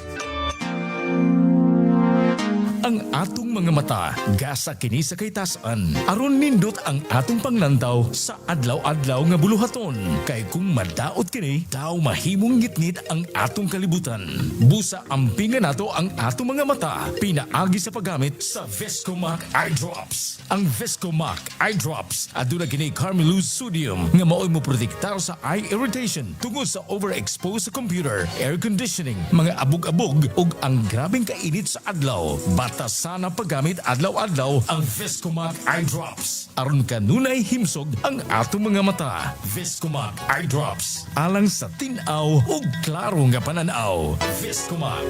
S8: Ang atong mga mata, gasa kini sa kaytasan. Aron nindot ang atong panglantaw sa adlaw-adlaw nga buluhaton. Kay kung madaot kini, daw mahimong ngitngit ang atong kalibutan. Busa ampingan nato ang atong mga mata. Pinaagi sa paggamit sa Viscomac Eye Drops. Ang Viscomac Eye Drops aduna kini Carmelose Sodium nga mao'y mo protektar sa eye irritation tungod sa overexposed sa computer, air conditioning, mga abog-abog ug ang grabeng kainit sa adlaw. Bata sana paggamit adlaw-adlaw ang Viscomac Eye Drops. Aron kanunay himsog ang atong mga mata. Viscomac Eye Drops. Alang sa tinaw ug klaro nga pananaw. Viscomac.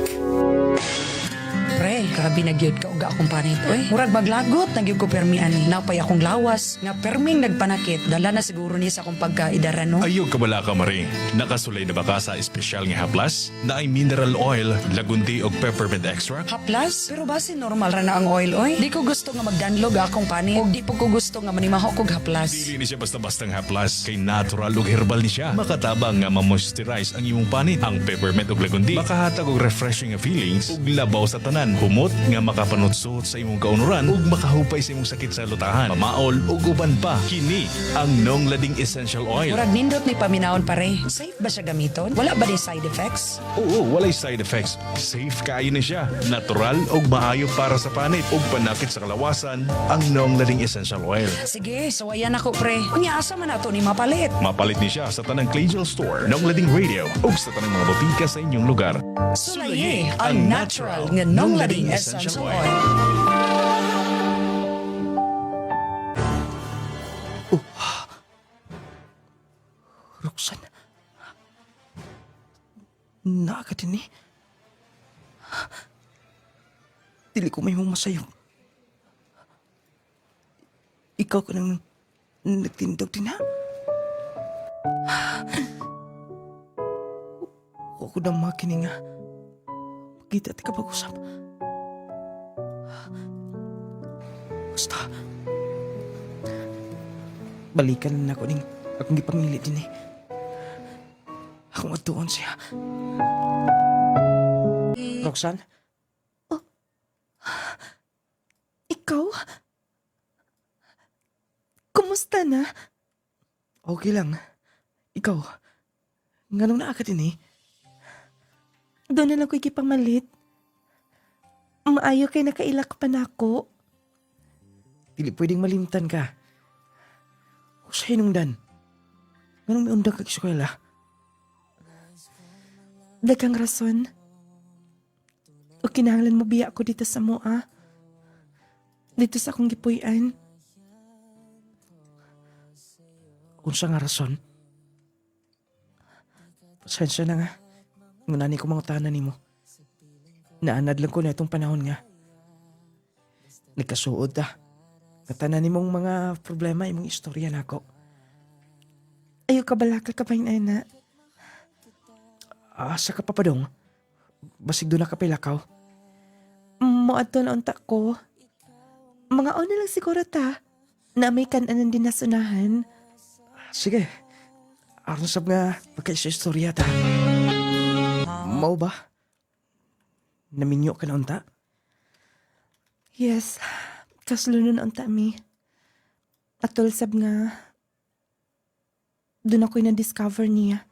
S15: Pre, grabe na gyud ka uga akong panit. Oy, murag maglagot na gyud ko permi ani. Napay akong lawas nga perming nagpanakit. Dala na siguro niya sa akong pagkaidaran no.
S8: Ayog ka bala ka, Marie. Nakasulay na ba ka sa espesyal nga haplas? Na ay mineral oil, lagundi o peppermint extract?
S15: Haplas? Pero base normal ra na ang oil oy. Di ko gusto nga magdanlog akong panit. O di po ko gusto nga manimaho kog haplas.
S8: Dili ni siya basta-bastang haplas. Kay natural ug herbal ni siya. Makatabang nga ma-moisturize ang imong panit. Ang peppermint ug lagundi makahatag og refreshing nga feelings ug labaw sa tanan. Humot nga makapanutsuot sa imong kaunuran ug makahupay sa imong sakit sa lutahan, mamaol ug uban pa. Kini ang Nong Lading Essential Oil.
S15: Murag nindot ni paminawon pare. Safe ba siya gamiton? Wala ba di side effects?
S8: Oo, walay side effects. Safe kaayo ni siya. Natural ug maayo para sa panit ug panakit sa kalawasan ang Nong Lading Essential Oil.
S15: Sige, sawayan ako pre. Unya asa man ato ni mapalit?
S8: Mapalit ni siya sa tanang Clangel Store, Nong Lading Radio ug sa tanang mga botika sa inyong lugar.
S15: Sulaye ang natural nga Nong Lading Essential Oil.
S2: Roxanne. Naagad din eh. Dili ko may mong masayog. Ikaw ka nang nagtindog din ha? Huwag ko na makinig nga. Magkita at kapag-usap. Basta. Balikan na ako ning akong gipamili din eh. Akong atuon siya. Roxanne?
S5: Ikaw? Kumusta na?
S2: Okay lang. Ikaw? Nganong naakad din eh?
S5: Doon na lang ko'y gipamalit. Maayo kay nakailak pa na ako.
S2: Dili pwedeng malimtan ka. O sa hinungdan. Nganong may undang kag-eskwela?
S5: Daghang rason. O kinahanglan mo biya ko dito sa mua. Dito sa akong gipuy-an.
S2: Kung sa nga rason. Pasensya na nga. Ngunani ko mga tahanan nimo. Naanad lang ko na itong panahon nga. Nagkasuod ta. Natanan nimong mga problema, imong istorya na ako.
S5: Ayaw ka balaka ka pa na.
S2: Asa ka papadong? Basig doon na kapilakaw.
S5: Moadto na unta ko. Mga na lang siguro ta. Na may kananan din na sunahan.
S2: Sige. Aron sab nga pagkaisa istorya ta. Mao ba? Naminyo ka na unta?
S5: Yes. Kaslunon unta mi. Atol sab nga. Doon ako'y na-discover niya.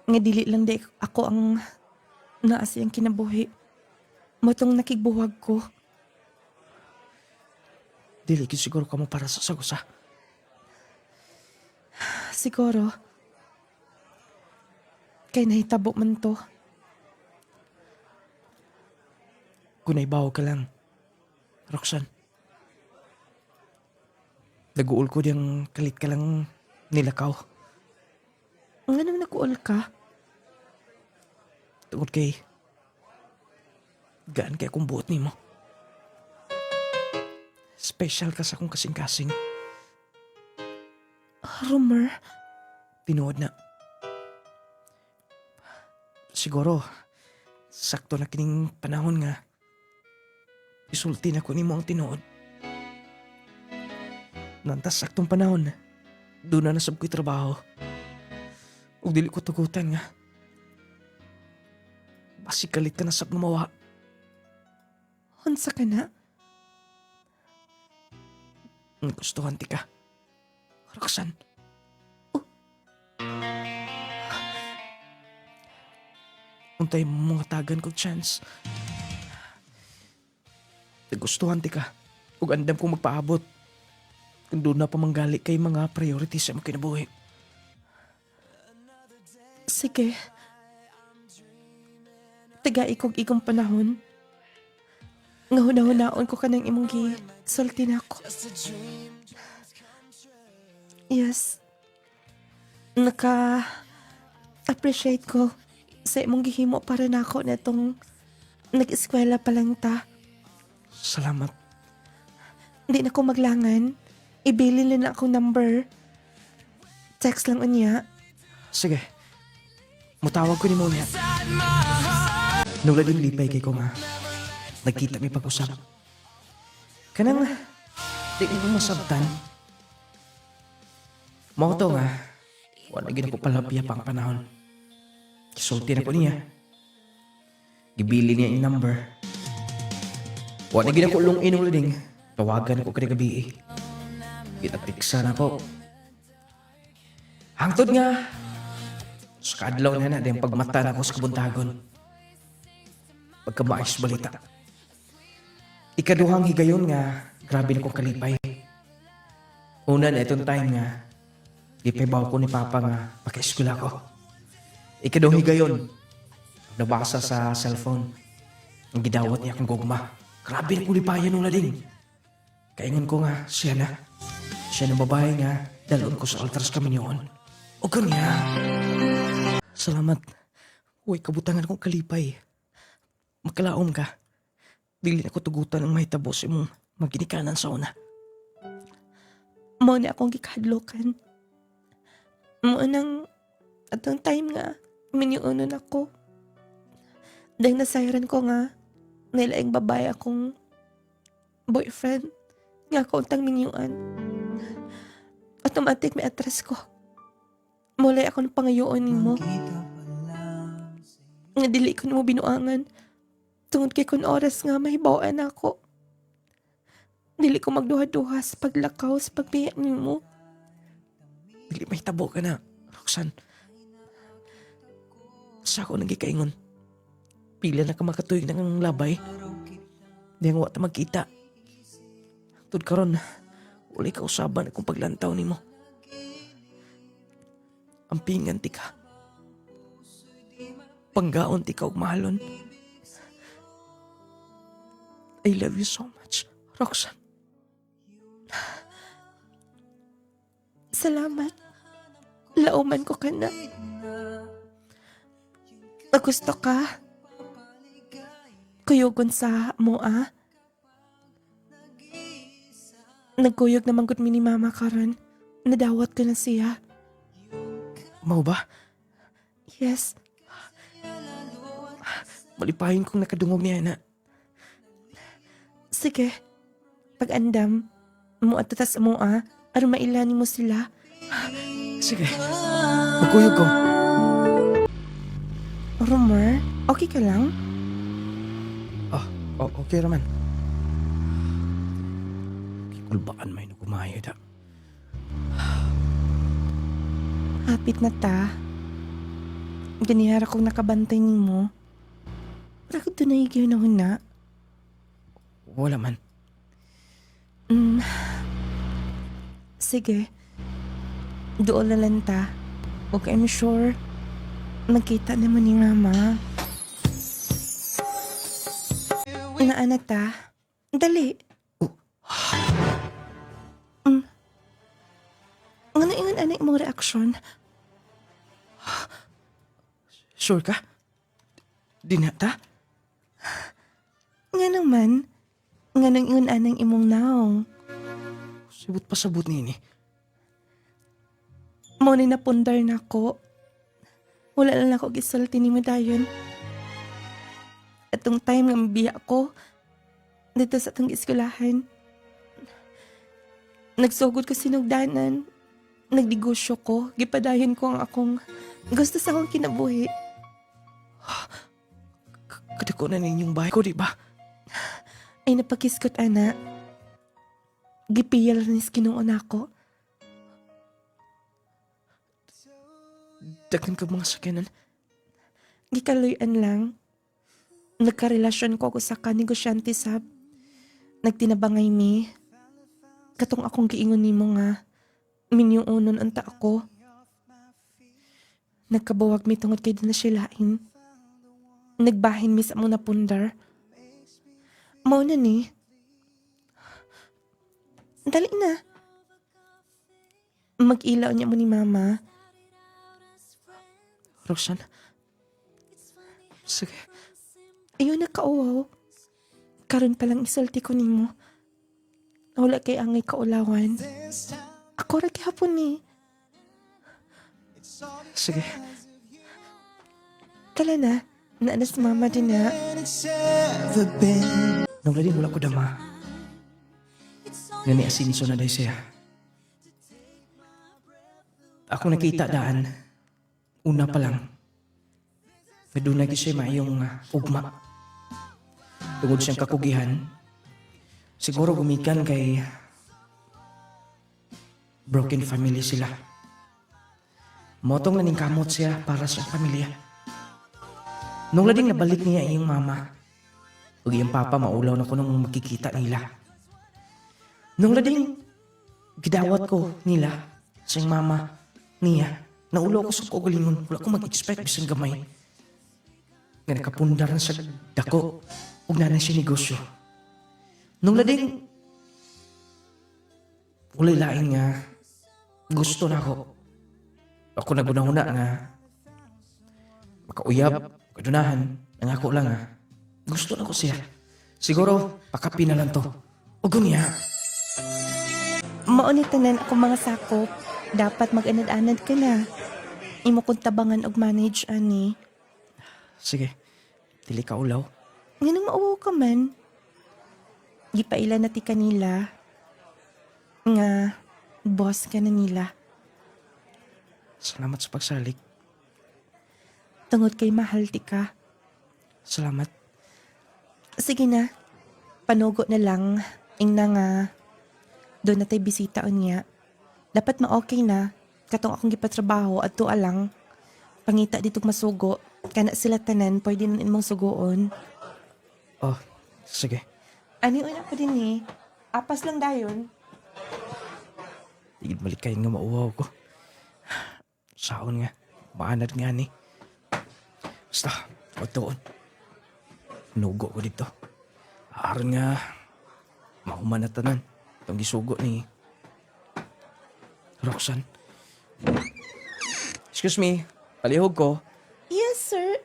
S5: Nga dili lang di ako ang naasi ang kinabuhi. Matong nakigbuwag ko.
S2: Dili gid siguro ka mo para sa sagusa.
S5: Siguro. Kay nahitabo man to.
S2: Kung naibaw ka lang, Roxanne. Naguul ko diyang kalit ka lang nilakaw.
S5: Nga nang naguul ka?
S2: Tungod kay gaan kay akong buot nimo. Special ka sa akong kasing-kasing.
S5: Romer?
S2: Tinuod na. Siguro, sakto na kining panahon nga isulti na ko nimo ang tinuod. Nantas saktong panahon, doon na nasab ko'y trabaho. Ug dili ko tugutan nga. Basi kalit ka na sab gumawa.
S5: Unsa ka na?
S2: Gustuhan ti ka. Roxanne. Untay mo mga tagan ko chance. Nagustuhan ti ka. Ug andam kong magpaabot. Kung doon na pamanggali kay mga priorities sa mga kinabuhi.
S5: Sige. Taga ikong panahon. Nga hunahunahon ko ka ng imong gisulti na ako. Yes. Naka-appreciate ko sa imong gihimo para na ako na itong nag-eskwela pa lang ta.
S2: Salamat.
S5: Hindi na ko maglangan. Ibili na akong number. Text lang unya.
S2: Sige. Mutawag ko ni mo niya. Nung laging lipay kay ko nga. Nagkita may pag-usap. Kanang di ko masabtan. Mao to nga. Wala gina ko palapya pang panahon. Kisulti na ko niya. Gibili niya yung number. Wala gina ko ulong inong lading. Tawagan ako kada gabi. Gitapiksa na ko. Hangtod nga. Sa kadlaw na na din pagmata na ko sa kabuntagon. Pagkamaayos balita. Ikaduhang higayon nga, grabe na kong kalipay. Una na itong time nga, ipibaw ko ni Papa nga paka-eskwela ko. Ikaduhang higayon, nabasa sa cellphone. Ang gidawat niya akong gugma. Grabe na kong lipayan nung lading. Kaingon ko nga, siya na babae nga, dalon ko sa altars kami niyon. O kanya. Salamat. Huwag kabutangan kong kalipay. Magkalaom ka. Dili na ko tugutan ang mahitabo sa imong maginikanan sa una.
S5: Mo na akong gikadlokan. Mo nang atong time nga, miniunon ako. Dahil nasayran ko nga, nilaing babae akong boyfriend. Nga ako untang miniuan. Automatic may atras ko. Mulay ako ng pangayoon ni mo. Nga dili ko na mo binuangan. Tungod kay kun oras nga mahibawaan ako. Dili ko magduha-duha sa paglakaw sa pagbiyak ni mo.
S2: Dili mahitabo ka na, Roxanne. Sa ako nagikaingon. Pila na ka makatuig ng labay. Di nga wata magkita. Tud karon, uli ka usaban akong paglantaw ni mo. Ampingan ti ka. Panggaon ti ka ug mahalon. I love you so much, Roxanne.
S5: Salamat. Lauman ko ka na. Gusto ka? Kuyugon sa mo, ah? Nagkuyog naman gud mi ni Mama karon. Nadawat ko na siya.
S2: Mau ba?
S5: Yes.
S2: Malipahin kong nakadungog niya na.
S5: Sige. Pag-andam, mo at tatas mo, ah? Aron mailani mo sila.
S2: Sige. Magkuyog ko.
S5: Romer, okay ka lang?
S2: Okay raman. Kulbaan may nagumayo da.
S5: Hapit na ta. Ganihara kong nakabantay ni mo. Bakit doon naigyaw na huna?
S2: Wala man.
S5: Sige. Doon na lang ta. Okay, I'm sure. Nagkita naman ni Mama. Naana ta. Dali. Ano ingon anak mong reaksyon?
S2: Sure ka? Di na ta?
S5: Nga naman. Nga nang ingon anang imong naong.
S2: Sabot pa sabot nini.
S5: Mo ni napundar na ko. Wala lang ako gisulti ni mo dayon. Atong time nga mabiya ko, dito sa atong eskwelahan. Nagsugod ko sinugdanan. Nagdigosyo ko. Gipadayon ko ang akong gusto sa akong kinabuhi.
S2: Kadako na ninyong bahay ko, di ba?
S5: Ay napakiskot, ana. Gipiyal rin kinuon ako.
S2: Daghan ka mga sakyanan.
S5: Gikaluyan lang. Nagkarelasyon ko sa kanegosyante sab. Nagtinabangay mi. Katong akong giingon nimo nga minyuunon unta ako. Nagkabuwag mi tungod kay na silain. Nagbahin mi sa mong napundar. Mao na ni. Dali na. Mag-ilaw niya mo ni mama.
S2: Roxanne. Sige.
S5: Ayaw na kauwaw. Karon pa lang isulti ko nimo. Wala kay angay kaulawan. Ako ra gihapon ni.
S2: Sige.
S5: Kala na. Naana si mama din na.
S2: Nung lading wala ko dama. Ngani asinso na dahi siya. Ako nakita daan. Una pa lang. Doon lagi siya mayong ugma. Tungod siyang kakugihan. Siguro gumikan kay broken family sila. Motong laning kamot siya para sa pamilya. Nung lading nabalik niya iyong mama, ug iyong papa maulaw na ko nung makikita nila. Nung lading gidawat ko nila sa iyong mama niya, naulaw ko sa kugalingon, wala ko mag-expect bisan gamay. Nga nakapundar na sa dako, ug nanay siya negosyo. Nung lading ulay lain nga gusto na ako. Ako naguna-una nga makauyab, kadunahan, nangako lang nga gusto na ko siya. Siguro, pakapi na lang to. Ugong niya.
S5: Maunitanan ako mga sakop. Dapat mag-anad-anad ka na. Imo kong tabangan og manage ani.
S2: Sige, dili ka ulaw.
S5: Nganong mauwaw ka man? Gipaila na ti kanila. Nga, boss ka na nila.
S2: Salamat sa pagsalik.
S5: Tungod kay mahal ti ka.
S2: Salamat.
S5: Sige na. Panugo na lang. Ingna nga. Doon na tayo bisita niya. Dapat ma-okay na. Katong akong gipatrabaho at tuwa lang. Pangita ditong masugo. Kana sila tanan, pwede nun mong sugoon.
S2: Oh, sige.
S5: Ano yun ako din eh. Apas lang dayon.
S2: Tigid balik kayo nga mauwaw ko. Saon nga. Maanad nga ni. Basta, huwag doon. Nugo ko dito. Aron nga. Mahuman na tanan. Itong gisugo ni Roxanne. Excuse me. Palihog ko.
S5: Yes, sir.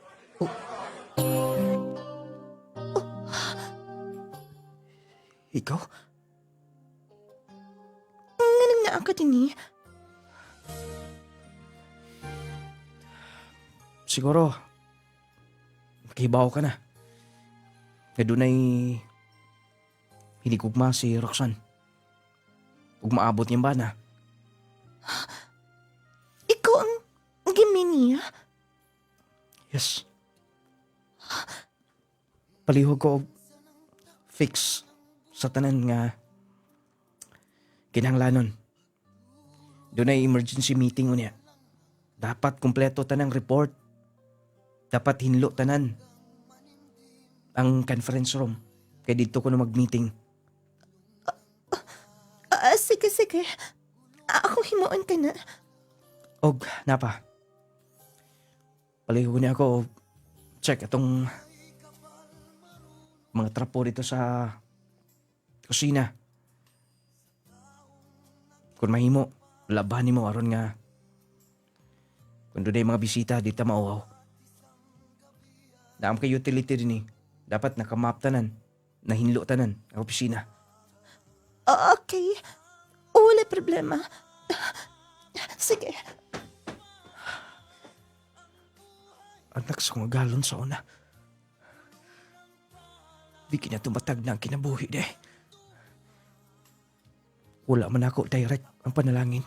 S2: Ikaw?
S5: Nganong naa ka din eh.
S2: Siguro, makihibaw ka na. Nga doon ay hinigugma si Roxanne. Huwag maabot niyang bana.
S5: Ikaw ang gimin niya?
S2: Yes. Palihog ko og fix sa tanan nga kinahanglanon. Doon ay emergency meeting unya. Dapat kumpleto tanang report. Dapat hinlo tanan ang conference room. Kaya dito ko na mag-meeting.
S5: Sige, sige. Ako himuon ka na.
S2: Og, napa. Palihog niya ako og check itong mga trapo dito sa kusina. Kung mahimo, labahan mo aron nga kung doon ay mga bisita dito mauwaw. Daam kay utility din eh. Dapat nakamap tanan, nahinlo tanan ang opisina.
S5: Okay. Wala problema. Sige.
S2: Anak sa mga galon sa una. Di kina tumatag na ang kinabuhi de. Wala man ako direct ang panalangin.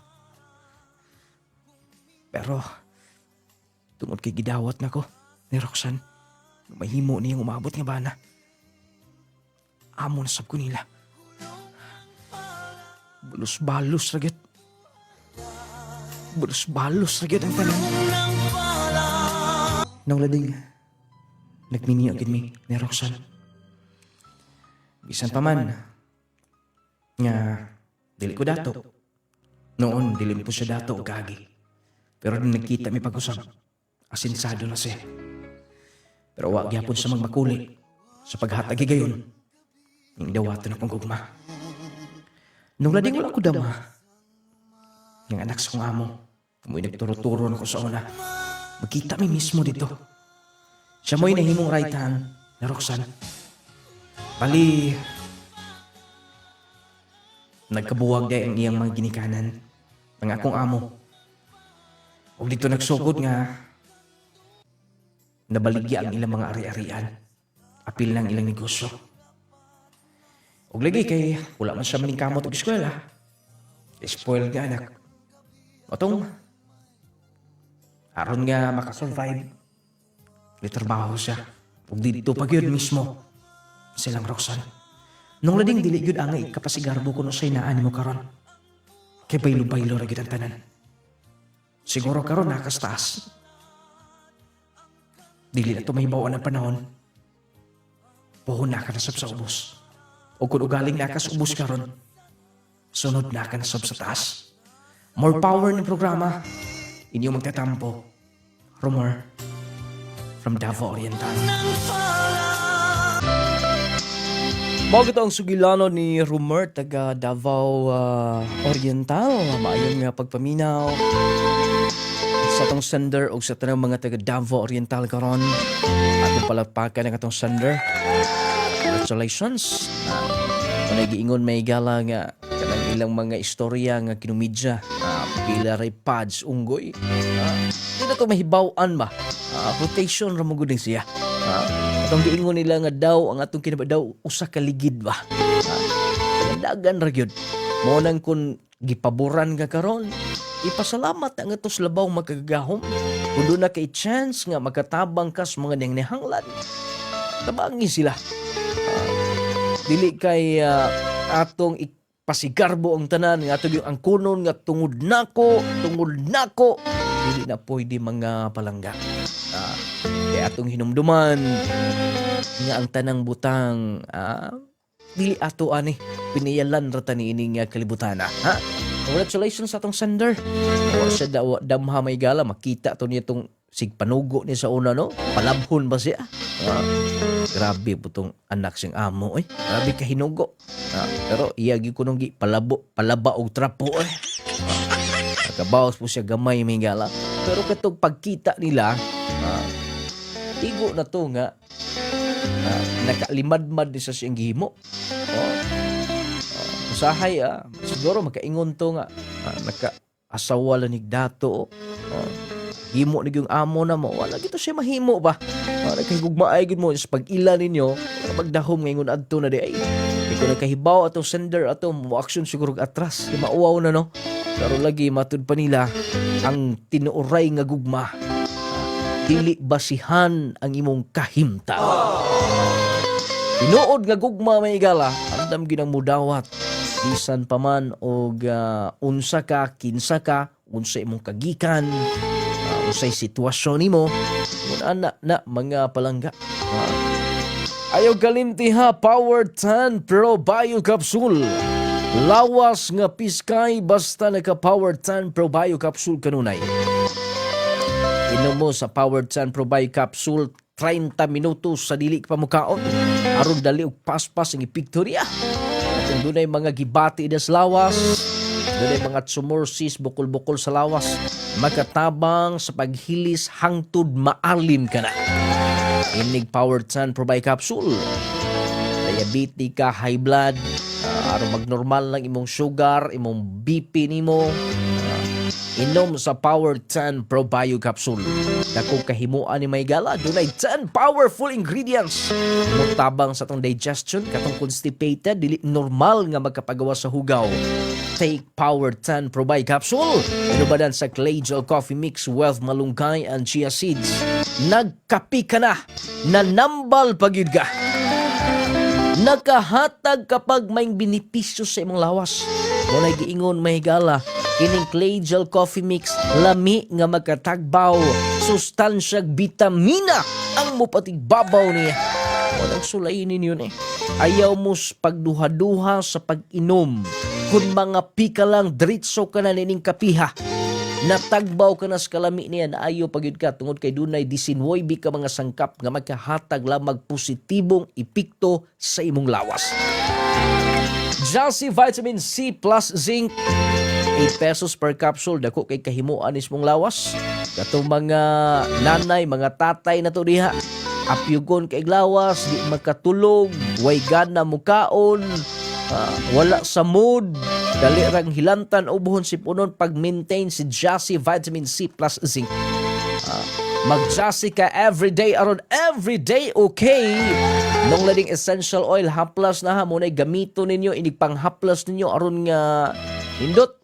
S2: Pero, tungod kay gidawat na ko ni Roxanne, mahimo niyang umabot nga bana. Amo na sab ko nila. Balos-balos ragyat. Balos-balos ragyat ang tanan. Nang lading, nagmini agad mi ni Roxanne. Bisan pa man, nga dili ko dato. Noon, dili po siya dato o kagi. Pero nung nagkita mi pag-usap, asinsado na siya. Pero wag yapon sa magmakuli sa paghatagi gayon. Yung dawato na kong gugma. Nung lading wala ko dama, yung anak sa kong amo, amoy nagturo-turo na ko sa una. Magkita mi mismo dito. Siya mo'y nahimong right hand na Roxanne. Bali, nagkabuwag day ang iyang mga ginikanan ng akong amo. O dito nagsugod nga, nabaligya ang ilang mga ari-arian. Apil ng ilang negosyo. O lagi kay wala man siya maningkamot og eskwela. Spoiled nga anak. Otong, aron nga makasurvive, litrabaho siya. O dito pag yun mismo, silang Roxanne. Nung lading dili yun angay kapasigarbo ko no sa inaan mo karon. Kay baylo-baylo ragit ang tanan. Siguro karon nakastaas. Dili na ito may bawaan ng panahon. Puhon na ka nasab sa ubos. O kung ugaling nakas ubos karon, sunod na ka nasab sa taas. More power ng programa. Inyong magtatampo. Rumor from Davao Oriental. Bago ito ang sugilano ni Rumor taga Davao Oriental. Maayon nga pagpaminaw sa itong sender o sa tanang mga taga Davao Oriental karon. Atong palagpakan ng itong sender. Congratulations. Kung nag-iingon may gala nga kanang ilang mga istorya nga kinumidya. Pila ray pads unggoy. Hindi na ito mahibawan ba? Rotation ramagudin siya. Atong giingon nila nga daw ang atong kinaba daw usa ka ligid ba. Dagan ra gyud. Mo nang kun gipaboran ka karon, ipasalamat ang atos labaw magkagahom. Kun do na kay chance nga makatabang kas mga nihanglan. Tabangi sila. Dili kay atong pasigarbo ang tanan nga atong ang kunon nga tungod nako. Dili na pwede mga palangga. Kaya atong hinumduman nga ang tanang butang dili ato ani piniyalan rata ni ining kalibutana. Congratulations sa atong sender. Wala siya damha may gala makita to niya tong sigpanugo niya sa una no. Palabhon ba siya? Grabe po tong anak siyang amo eh. Grabe kahinugo. Pero iyagi ko nung palaba og trapo eh. Nakabawas po siya gamay may gala. Pero katong pagkita nila igo na to nga nakalimadmad sa siyang gihimo. Usahay siguro makaingon to nga naka-asawa lanig dato. Himo ni yung amo na mo. Wala gito siya mahimo ba? Nagkahigugmaay gid mo sa pag-ila ninyo. Magdahom ngayon adto na di ay. Ito nagkahibaw atong sender atong mo action siguro atras. Mauwaw na no. Pero lagi matud pa nila ang tinuoray nga gugma. Dili basihan ang imong kahimta. Tinuod nga gugma may gala, andam ginang mudawat. Bisan pa man og unsa ka, kinsa ka, unsa imong kagikan, unsay sitwasyon nimo, ana na mga palangga. Ayaw galimti ha, Power 10 Pro Bio Capsule. Lawas nga piskay basta naka Power 10 Pro Bio Capsule kanunay. Inom mo sa Power 10 Pro Bio Capsule 30 minutos sa dili pa mukaon. Aron dali og paspas ang ipiktorya. At dunay mga gibati das lawas. Dunay mga sumursis bukol-bukol sa lawas. Makatabang sa paghilis hangtod maalim ka na. Inig Power 10 Pro Bio Capsule. Diabetes ka, high blood, aron magnormal lang imong sugar, imong BP nimo. Inom sa Power 10 Probio Capsule. Dako kahimuan ni Maygala, dunay 10 powerful ingredients. Mutabang sa tong digestion, katong constipated, dili normal nga magkapagawa sa hugaw. Take Power 10 Probio Capsule. Inubadan sa Clay Gel Coffee Mix, Wealth Malunggay, and Chia Seeds. Nagkapi ka na, nanambal pagid ka. Nakahatag kapag may binipisyo sa imong lawas. Muna'y giingon Mahigala, kining Clay Gel Coffee Mix, lami nga magkatagbaw, sustansyag bitamina ang mupatigbabaw niya. Walang sulayin ninyo Ayaw mo pagduha-duha sa pag-inom. Kung mga pika lang, diritso ka na nining kapiha. Natagbaw ka na sa kalami niya na ayaw pagyud ka tungod kay dunay 19 ka mga sangkap nga magkahatag lamang positibong epekto sa imong lawas. Jassy Vitamin C plus Zinc, 8 pesos per capsule, dako kay kahimuan ismong lawas. Katong mga nanay, mga tatay na to diha, apyugon kay lawas, di makatulog, way gana mukaon, wala sa mood, dali rang hilantan ubuhon si punon pag-maintain si Jassy Vitamin C plus Zinc. Mag-Jassy ka everyday aron everyday okay. Nung lading essential oil haplas na munay gamito ninyo, inigpang haplas ninyo aron nga hindot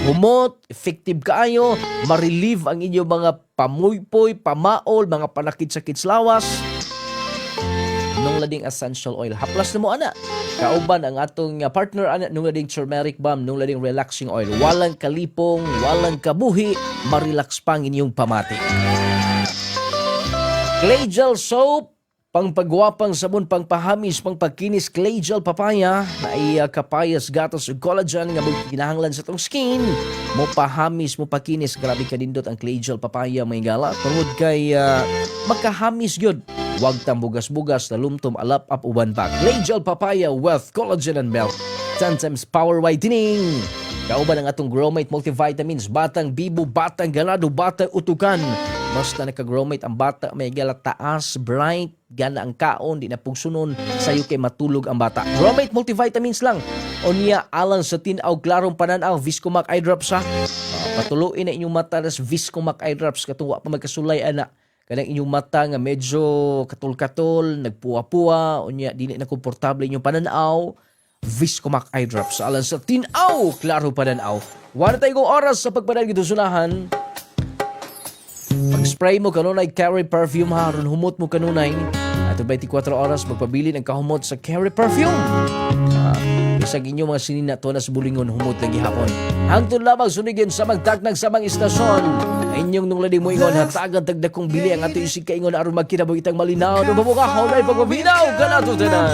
S2: humot, effective kaayo, ma-relieve ang inyong mga pamuypoy, pamaol, mga panakit-sakit sa lawas. Nung lading essential oil haplas na mo ana. Kauban ang atong partner ana nung lading turmeric balm, nung lading relaxing oil. Walang kalipong, walang kabuhi, ma-relax pang inyong pamati. Clay Gel Soap, pangpagwapang sabon, pangpahamis, pangpagkinis, Clay Gel Papaya, na iya kapayas, gatos, ug collagen nga kinahanglan sa tong skin. Mo pahamis, mo pakinis, grabe ka dindot ang Clay Gel Papaya may gala. Tungod kay makahamis gyud. Wag tambugas-bugas na lumtom alap-up uban pa. Clay Gel Papaya, Wealth, Collagen and Milk. 10 times power whitening. Kauban ang atong Growmate multivitamins, batang bibo, batang ganado, batang utukan. Basta naka-Growmate ang bata, may gala taas, bright, gana ang kaon, di na pugsunon, sayo kay matulog ang bata. Growmate multivitamins lang. O niya, alang sa tinaw, klarong pananaw, Viscomac eye drops ha. Patuloy na inyong mata nas Viscomac eye drops, katuwa pa magkasulay ana. Kanang inyong mata nga medyo katul-katul, nagpuwa-puwa, o niya, di na komportable inyong pananaw, Viscomac eye drops. Alang sa tinaw, klaro pananaw. Wala tayong oras sa pagpadal gito sunahan. Pag-spray mo kanunay Carry Perfume ha, ron humot mo kanunay. At 24 oras magpabili ng kahumot sa Carry Perfume. Isang inyong mga sinina to na sa bulingon humot lagi hapon. Hangtod lamang sunigin sa magtaknag sa mga istasyon. Inyong nung lading mo ingon, hatagan tagdakong bili ang ato isig kaingon aron magkinabog itang malinaw. Nung mabuka, haulay pagpabinaw ka na to tanan.